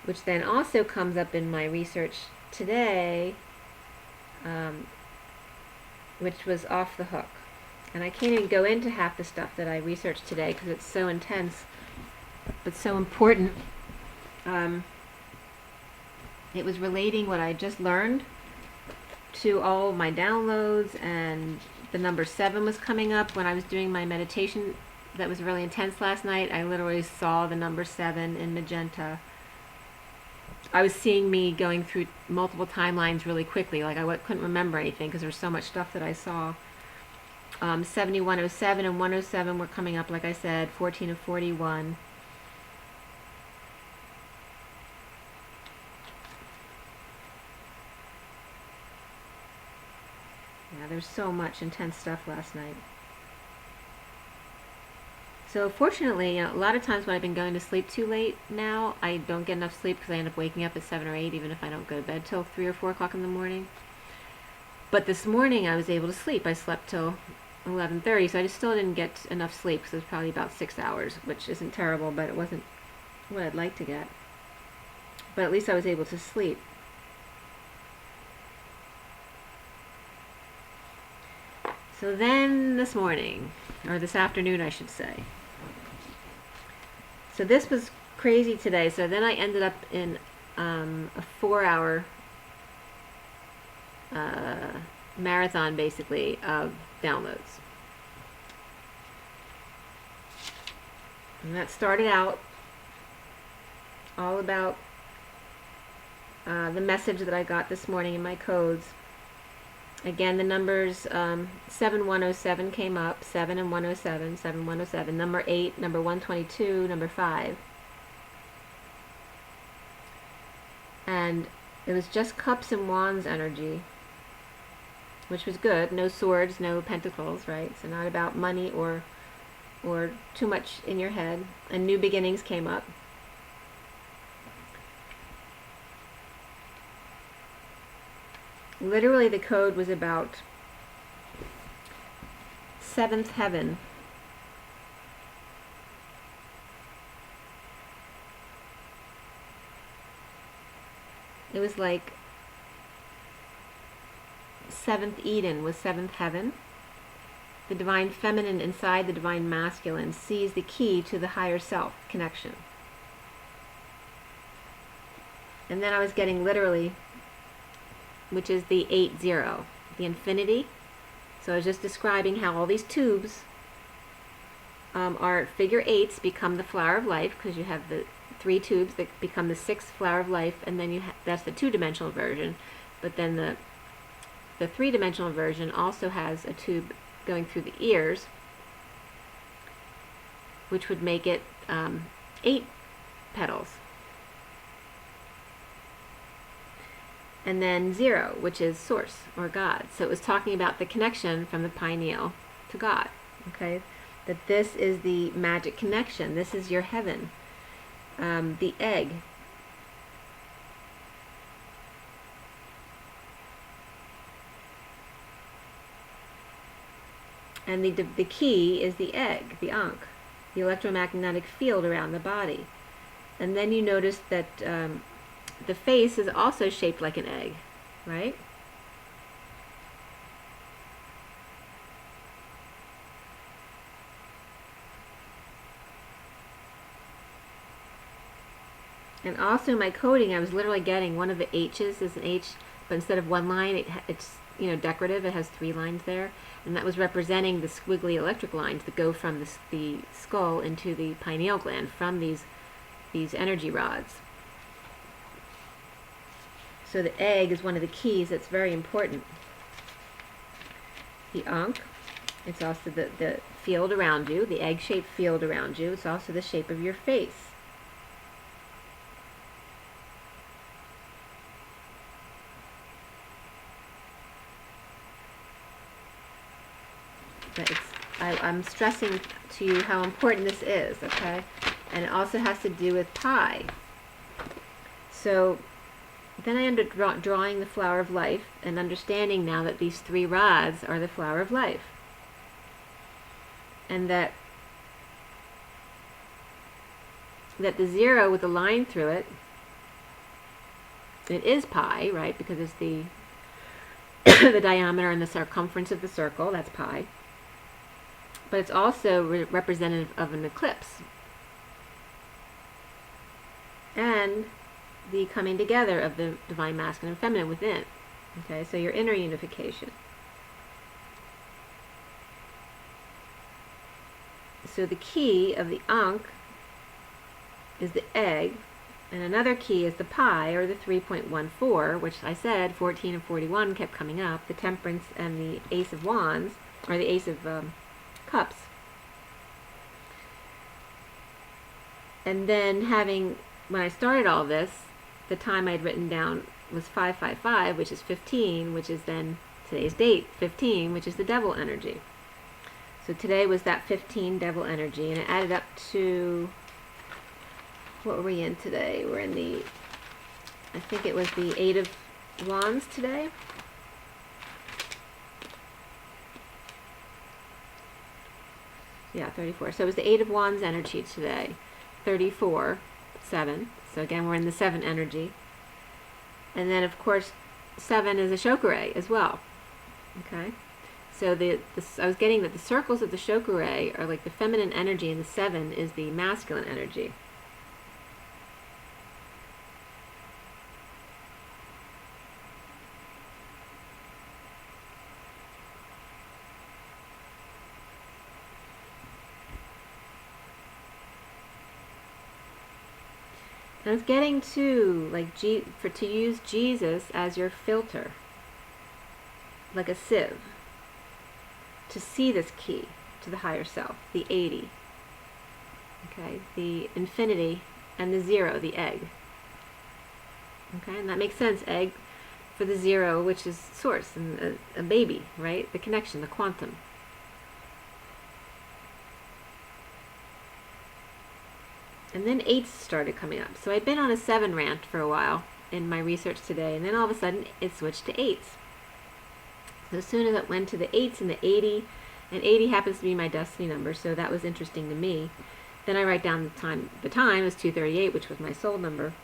which then also comes up in my research today, which was off the hook. And I can't even go into half the stuff that I researched today because it's so intense, but so important. It was relating what I just learned to all my downloads, and the number 7 was coming up when I was doing my meditation that was really intense last night. I literally saw the number 7 in magenta. I was seeing me going through multiple timelines really quickly, like I couldn't remember anything because there was so much stuff that I saw. 7107 and 107 were coming up, like I said, 14 and 41. Yeah, there's so much intense stuff last night. So fortunately, a lot of times when I've been going to sleep too late now, I don't get enough sleep because I end up waking up at 7 or 8, even if I don't go to bed till 3 or 4 o'clock in the morning. But this morning I was able to sleep. I slept till 11:30, so I just still didn't get enough sleep because it was probably about 6 hours, which isn't terrible, but it wasn't what I'd like to get. But at least I was able to sleep. So then this morning, or this afternoon I should say. So this was crazy today. So then I ended up in a 4-hour marathon, basically, of downloads. And that started out all about the message that I got this morning in my codes. Again, the numbers 7107 came up, 7 and 107, 7107, number 8, number 122, number 5. And it was just cups and wands energy, which was good. No swords, no pentacles, right? So not about money or too much in your head. And new beginnings came up. Literally, the code was about 7th heaven. It was like 7th Eden was 7th heaven. The divine feminine inside the divine masculine sees the key to the higher self connection. And then I was getting literally, which is the 8-0, the infinity. So I was just describing how all these tubes are figure 8s, become the flower of life, because you have the 3 tubes that become the 6th flower of life, and then that's the 2-dimensional version. But then the 3-dimensional version also has a tube going through the ears, which would make it 8 petals. And then 0, which is source or God. So it was talking about the connection from the pineal to God. Okay, that this is the magic connection. This is your heaven. The egg. And the key is the egg, the ankh, the electromagnetic field around the body. And then you notice that the face is also shaped like an egg, right? And also my coding, I was literally getting one of the H's is an H, but instead of one line, it's decorative. It has 3 lines there, and that was representing the squiggly electric lines that go from the skull into the pineal gland from these energy rods. So the egg is one of the keys that's very important. The Ankh, it's also the field around you, the egg-shaped field around you. It's also the shape of your face. But I'm stressing to you how important this is, okay? And it also has to do with pi. So then I ended up drawing the flower of life and understanding now that these 3 rods are the flower of life. And that the 0 with a line through it, it is pi, right? Because it's the the diameter and the circumference of the circle, that's pi. But it's also representative of an eclipse. And the coming together of the divine masculine and feminine within. Okay, so your inner unification. So the key of the Ankh is the egg, and another key is the pi, or the 3.14, which I said 14 and 41 kept coming up, the temperance and the ace of wands, or the ace of cups. And then when I started all this, the time I'd written down was 555, which is 15, which is then today's date, 15, which is the devil energy. So today was that 15 devil energy, and it added up to, what were we in today? We're in the, I think it was the 8 of wands today. Yeah, 34. So it was the 8 of wands energy today. 34, 7. So again, we're in the 7 energy. And then, of course, 7 is a chakra as well. Okay? So I was getting that the circles of the chakra are like the feminine energy, and the 7 is the masculine energy. And I was getting to, like, to use Jesus as your filter, like a sieve, to see this key to the higher self, the 80, okay, the infinity, and the 0, the egg. Okay, and that makes sense, egg for the 0, which is source, and a baby, right, the connection, the quantum. And then 8s started coming up. So I'd been on a 7 rant for a while in my research today, and then all of a sudden it switched to 8s. So as soon as it went to the 8s and the 80, and 80 happens to be my destiny number, so that was interesting to me. Then I write down the time. The time was 238, which was my soul number.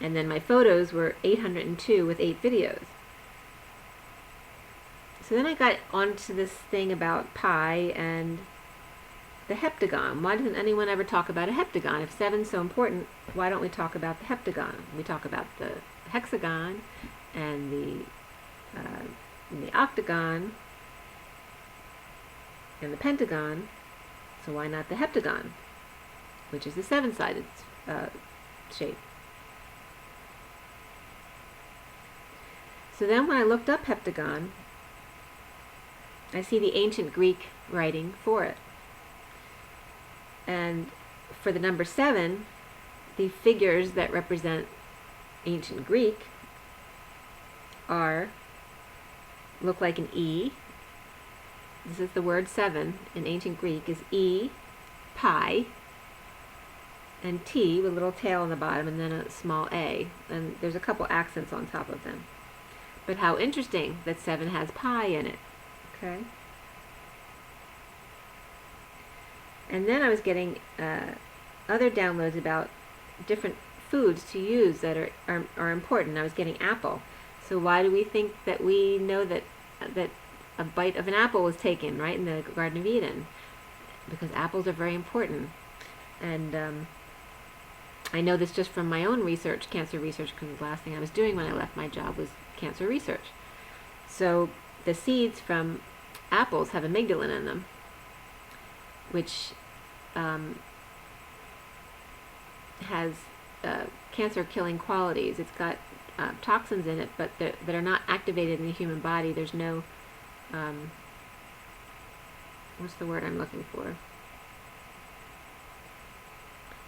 And then my photos were 802 with 8 videos. So then I got onto this thing about pi and the heptagon. Why doesn't anyone ever talk about a heptagon? If 7's so important, why don't we talk about the heptagon? We talk about the hexagon and the octagon and the pentagon. So why not the heptagon, which is the 7-sided shape? So then when I looked up heptagon, I see the ancient Greek writing for it. And for the number 7, the figures that represent ancient Greek look like an E. This is the word 7 in ancient Greek is E, pi, and T with a little tail on the bottom, and then a small A. And there's a couple accents on top of them. But how interesting that 7 has pi in it. Okay? And then I was getting other downloads about different foods to use that are important. I was getting apple. So why do we think that we know that a bite of an apple was taken, right, in the Garden of Eden? Because apples are very important. And I know this just from my own research, cancer research, because the last thing I was doing when I left my job was cancer research. So the seeds from apples have amygdalin in them, which has cancer-killing qualities. It's got toxins in it, but that are not activated in the human body. There's no, what's the word I'm looking for?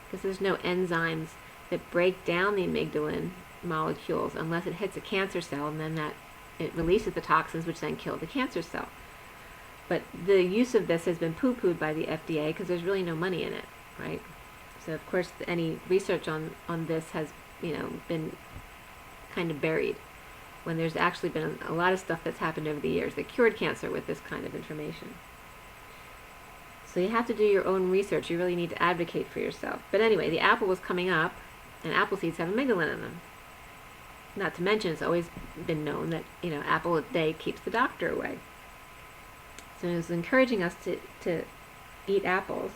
Because there's no enzymes that break down the amygdalin molecules unless it hits a cancer cell, and then it releases the toxins, which then kill the cancer cell. But the use of this has been poo-pooed by the FDA because there's really no money in it, right? So of course any research on this has, been kind of buried, when there's actually been a lot of stuff that's happened over the years that cured cancer with this kind of information. So you have to do your own research. You really need to advocate for yourself. But anyway, the apple was coming up, and apple seeds have amygdalin in them. Not to mention, it's always been known that, apple a day keeps the doctor away. So it was encouraging us to eat apples.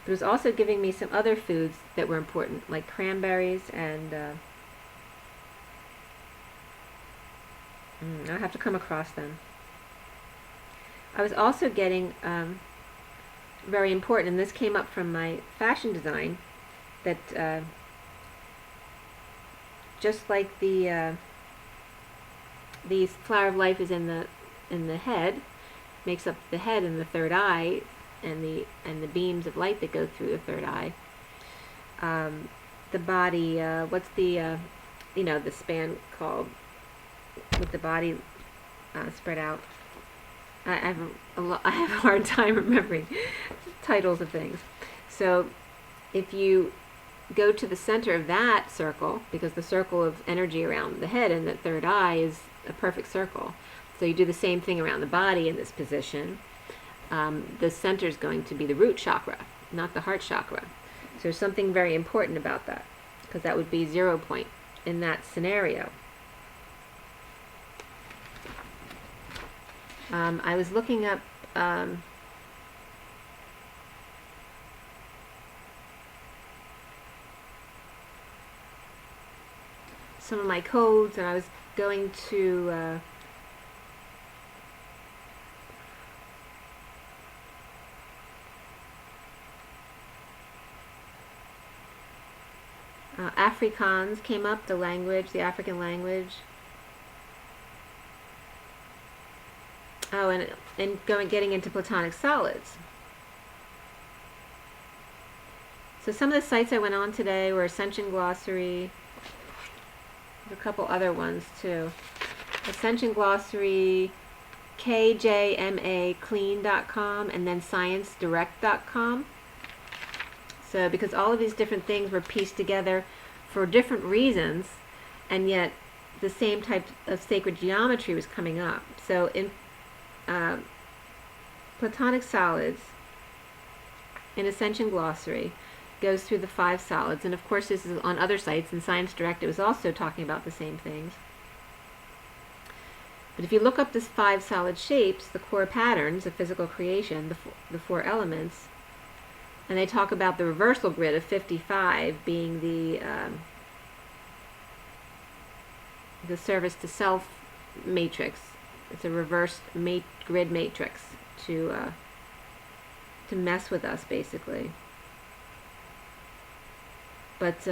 But it was also giving me some other foods that were important, like cranberries and I'll have to come across them. I was also getting very important, and this came up from my fashion design, that just like the flower of life is in the head, makes up the head and the third eye, and the beams of light that go through the third eye. The body, what's the the span called with the body spread out? I have a hard time remembering titles of things. So if you go to the center of that circle, because the circle of energy around the head and the third eye is a perfect circle, so you do the same thing around the body in this position. The center is going to be the root chakra, not the heart chakra. So there's something very important about that, because that would be 0 point in that scenario. I was looking up some of my codes, and I was going to Afrikaans came up, the language, the African language. Oh, and getting into platonic solids. So some of the sites I went on today were Ascension Glossary. There's a couple other ones too. Ascension Glossary, KJMAclean.com, and then ScienceDirect.com. So because all of these different things were pieced together for different reasons, and yet the same type of sacred geometry was coming up. So in Platonic Solids, in Ascension Glossary, goes through the 5 solids, and of course this is on other sites. In Science Direct it was also talking about the same things. But if you look up the 5 solid shapes, the core patterns of physical creation, the 4 elements, and they talk about the reversal grid of 55 being the service to self matrix. It's a reversed grid matrix to mess with us, basically. But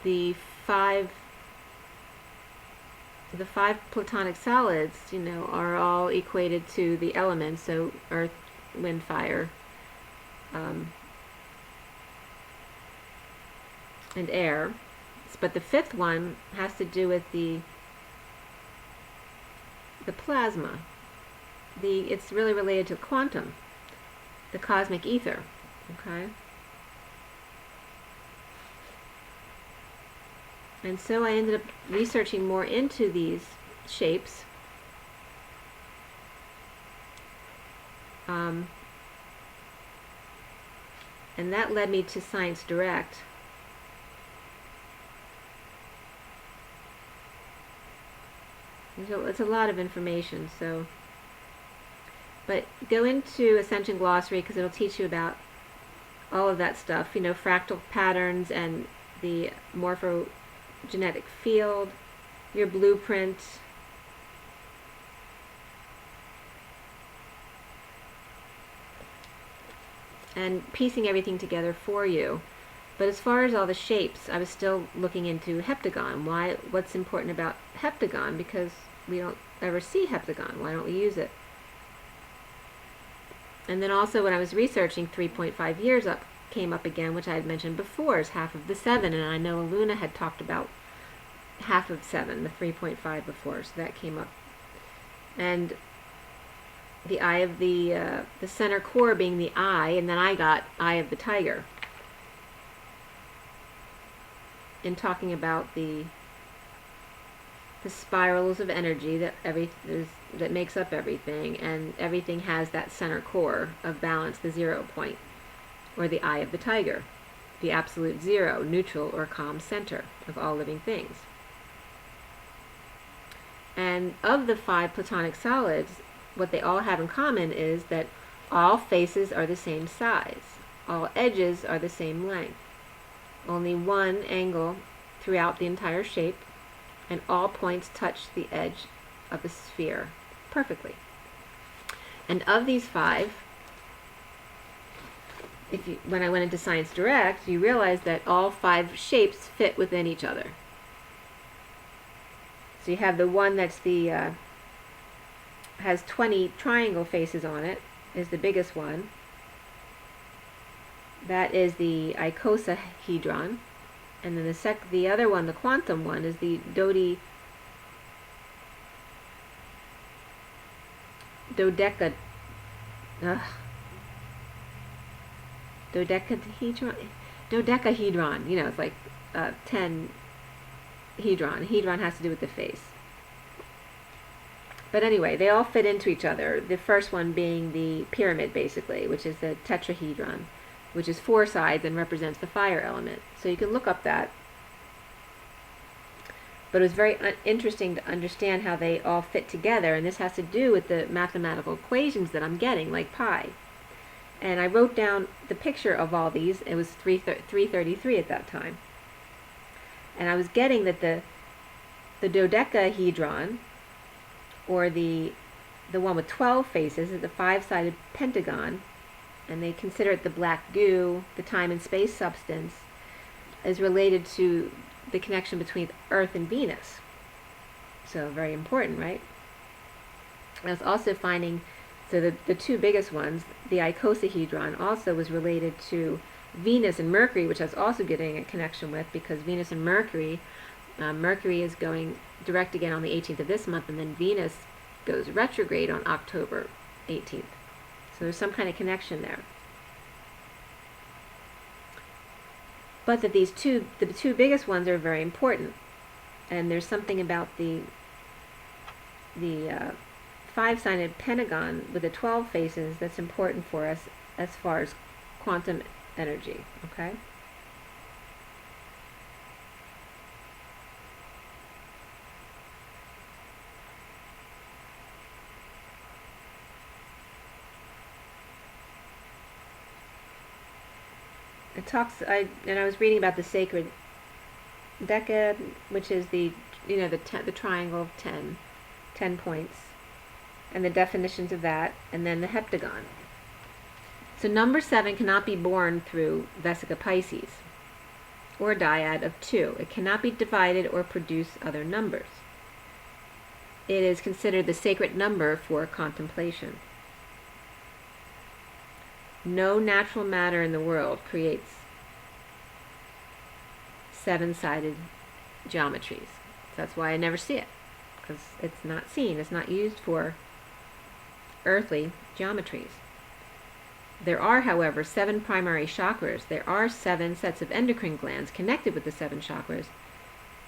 the five platonic solids, are all equated to the elements. So earth, wind, fire, and air. But the 5th one has to do with the plasma. It's really related to quantum, the cosmic ether. Okay. And so I ended up researching more into these shapes. And that led me to Science Direct. It's a lot of information, so. But go into Ascension Glossary because it'll teach you about all of that stuff, you know, fractal patterns and the morphogenetic field, your blueprint, and piecing everything together for you. But as far as all the shapes, I was still looking into heptagon. What's important about heptagon? Because we don't ever see heptagon. Why don't we use it? And then also when I was researching 3.5 years came up again, which I had mentioned before is half of the 7, and I know Luna had talked about half of 7, the 3.5 before, so that came up. And the eye of the center core being the eye, and then I got eye of the tiger. In talking about the spirals of energy that makes up everything, and everything has that center core of balance, the 0 point, or the eye of the tiger, the absolute 0, neutral or calm center of all living things. And of the 5 platonic solids, what they all have in common is that all faces are the same size, all edges are the same length, only one angle throughout the entire shape, and all points touch the edge of the sphere perfectly. And of these 5, when I went into Science Direct, you realize that all 5 shapes fit within each other. So you have the one that's has 20 triangle faces on it, is the biggest one. That is the icosahedron. And then the other one, the quantum one, is the dodecahedron. You know, it's like 10 hedron. Hedron has to do with the face. But anyway, they all fit into each other. The first one being the pyramid, basically, which is the tetrahedron, which is 4 sides and represents the fire element. So you can look up that. But it was very interesting to understand how they all fit together, and this has to do with the mathematical equations that I'm getting, like pi. And I wrote down the picture of all these. It was 333 at that time. And I was getting that the dodecahedron, or the one with 12 faces, is the 5-sided pentagon, and they consider it the black goo, the time and space substance, is related to the connection between Earth and Venus. So very important, right? I was also finding, so the 2 biggest ones, the icosahedron also was related to Venus and Mercury, which I was also getting a connection with, because Venus and Mercury, Mercury is going direct again on the 18th of this month, and then Venus goes retrograde on October 18th. So there's some kind of connection there. But that the 2 biggest ones are very important. And there's something about the 5-sided pentagon with the 12 faces that's important for us as far as quantum energy, okay? It talks, I was reading about the sacred decad, which is the triangle of 10 points, and the definitions of that, and then the heptagon. So number 7 cannot be born through Vesica Pisces, or a dyad of 2. It cannot be divided or produce other numbers. It is considered the sacred number for contemplation. No natural matter in the world creates 7-sided geometries. So that's why I never see it, because it's not seen. It's not used for earthly geometries. There are, however, 7 primary chakras. There are 7 sets of endocrine glands connected with the 7 chakras,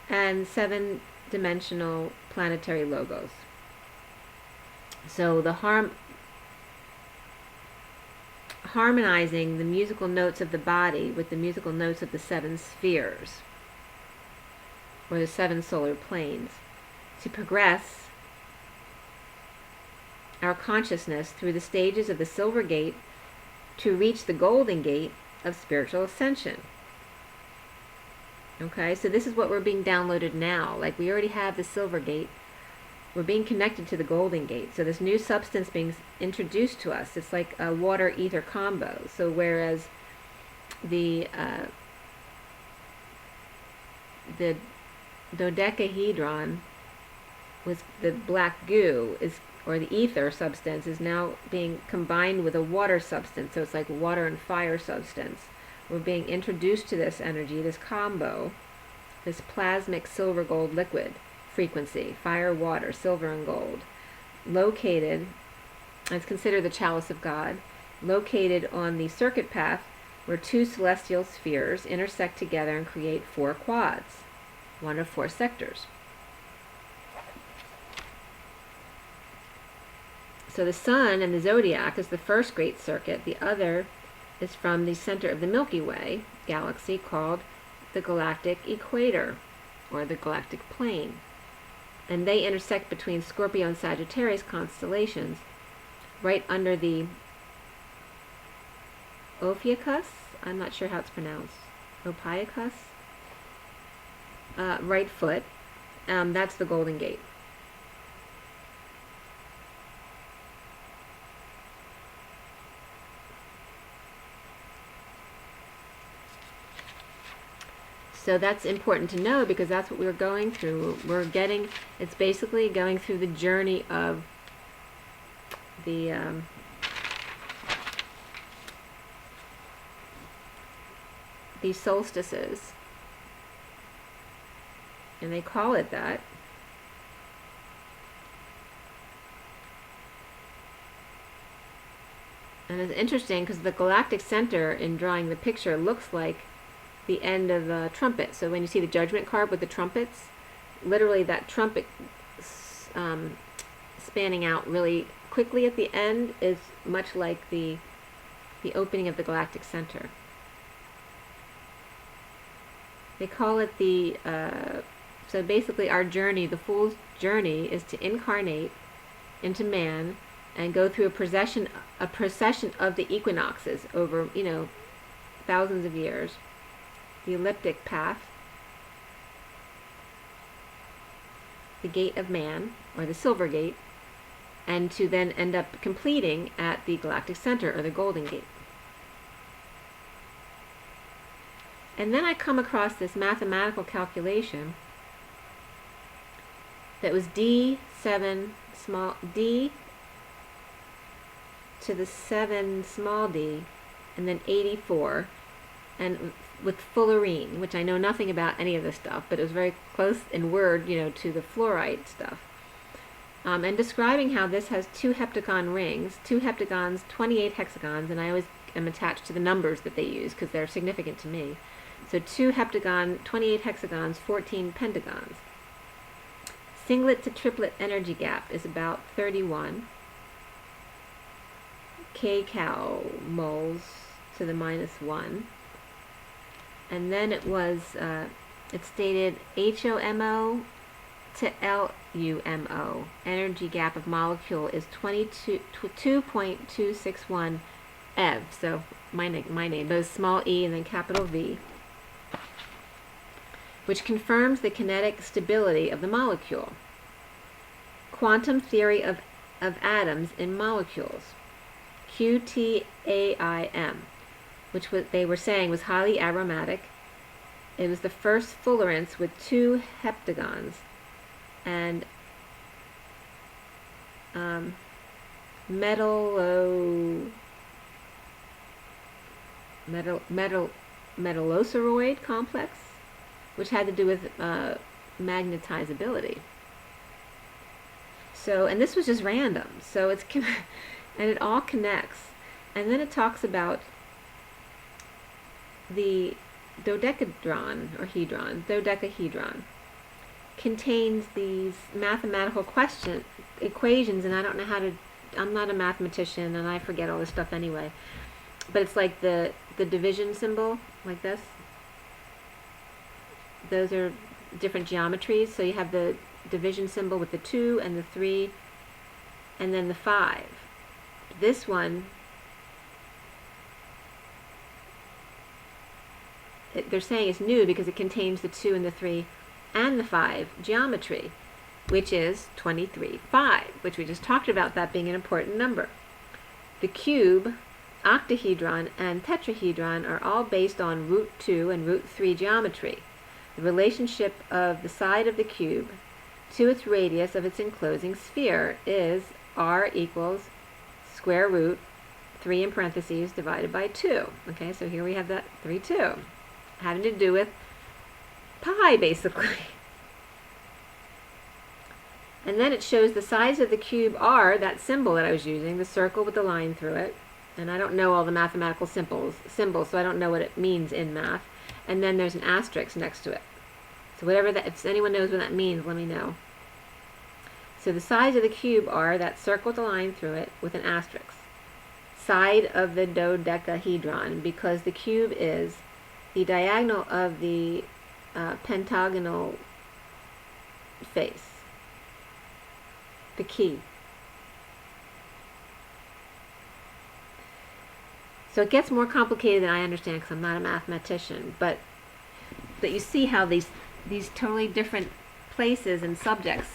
and 7-dimensional planetary logos. So the harmonizing the musical notes of the body with the musical notes of the 7 spheres, or the 7 solar planes, to progress our consciousness through the stages of the silver gate to reach the golden gate of spiritual ascension. Okay, so this is what we're being downloaded now. Like, we already have the silver gate. We're being connected to the golden gate. So this new substance being introduced to us, it's like a water-ether combo. So whereas the dodecahedron was the black goo, or the ether substance, is now being combined with a water substance. So it's like water and fire substance. We're being introduced to this energy, this combo, this plasmic silver gold liquid frequency, fire, water, silver, and gold, located, it's considered the chalice of God, located on the circuit path where two celestial spheres intersect together and create 4 quads, one of 4 sectors. So the sun and the zodiac is the first great circuit. The other is from the center of the Milky Way galaxy, called the galactic equator, or the galactic plane. And they intersect between Scorpio and Sagittarius constellations, right under the Ophiuchus, I'm not sure how it's pronounced, Ophiuchus, right foot. That's the Golden Gate. So that's important to know, because that's what we're going through. It's basically going through the journey of the these solstices. And they call it that. And it's interesting because the galactic center, in drawing the picture, looks like the end of the trumpet. So when you see the judgment card with the trumpets, literally that trumpet spanning out really quickly at the end is much like the opening of the galactic center. They call it the so basically our journey, the fool's journey, is to incarnate into man and go through a procession of the equinoxes over, thousands of years. The elliptic path, the gate of man, or the silver gate, and to then end up completing at the galactic center, or the golden gate. And then I come across this mathematical calculation that was D7 small d to the 7 small d, and then 84, and with fullerene, which I know nothing about any of this stuff, but it was very close in word, to the fluorite stuff. And describing how this has 2 heptagon rings, 2 heptagons, 28 hexagons, and I always am attached to the numbers that they use because they're significant to me. So 2 heptagon, 28 hexagons, 14 pentagons. Singlet to triplet energy gap is about 31. kcal moles to the -1. And then it was, it stated HOMO to LUMO. Energy gap of molecule is 2.261 eV. So my name, both small e and then capital V, which confirms the kinetic stability of the molecule. Quantum theory of atoms in molecules, QTAIM, which they were saying was highly aromatic. It was the first fullerene with 2 heptagons, and metalloceroid complex, which had to do with magnetizability. So, and this was just random. So it's and it all connects. And then it talks about the dodecahedron, contains these mathematical equations, and I don't know how to, I'm not a mathematician, and I forget all this stuff anyway. But it's like the division symbol, like this. Those are different geometries. So you have the division symbol with the 2 and the 3 and then the 5. This one, they're saying it's new because it contains the 2 and the 3 and the 5 geometry, which is 23, 5, which we just talked about that being an important number. The cube, octahedron, and tetrahedron are all based on root 2 and root 3 geometry. The relationship of the side of the cube to its radius of its enclosing sphere is r equals square root 3 in parentheses divided by 2. Okay, so here we have that 3, 2, having to do with pi, basically. And then it shows the sides of the cube are that symbol that I was using, the circle with the line through it. And I don't know all the mathematical symbols, so I don't know what it means in math. And then there's an asterisk next to it. So whatever that, if anyone knows what that means, let me know. So the sides of the cube are that circle with the line through it with an asterisk. Side of the dodecahedron, because the cube is the diagonal of the pentagonal face. The key. So it gets more complicated than I understand because I'm not a mathematician, but you see how these totally different places and subjects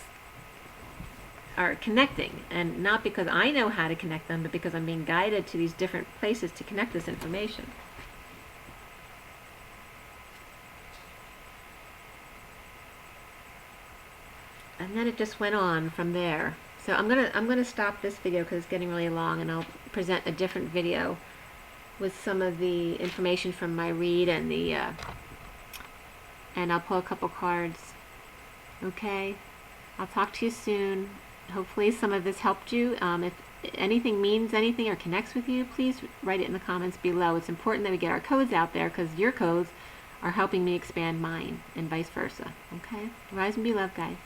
are connecting, and not because I know how to connect them, but because I'm being guided to these different places to connect this information. And then it just went on from there. So I'm gonna stop this video because it's getting really long, and I'll present a different video with some of the information from my read and and I'll pull a couple cards. Okay, I'll talk to you soon. Hopefully some of this helped you. If anything means anything or connects with you, please write it in the comments below. It's important that we get our codes out there because your codes are helping me expand mine and vice versa. Okay, rise and be loved, guys.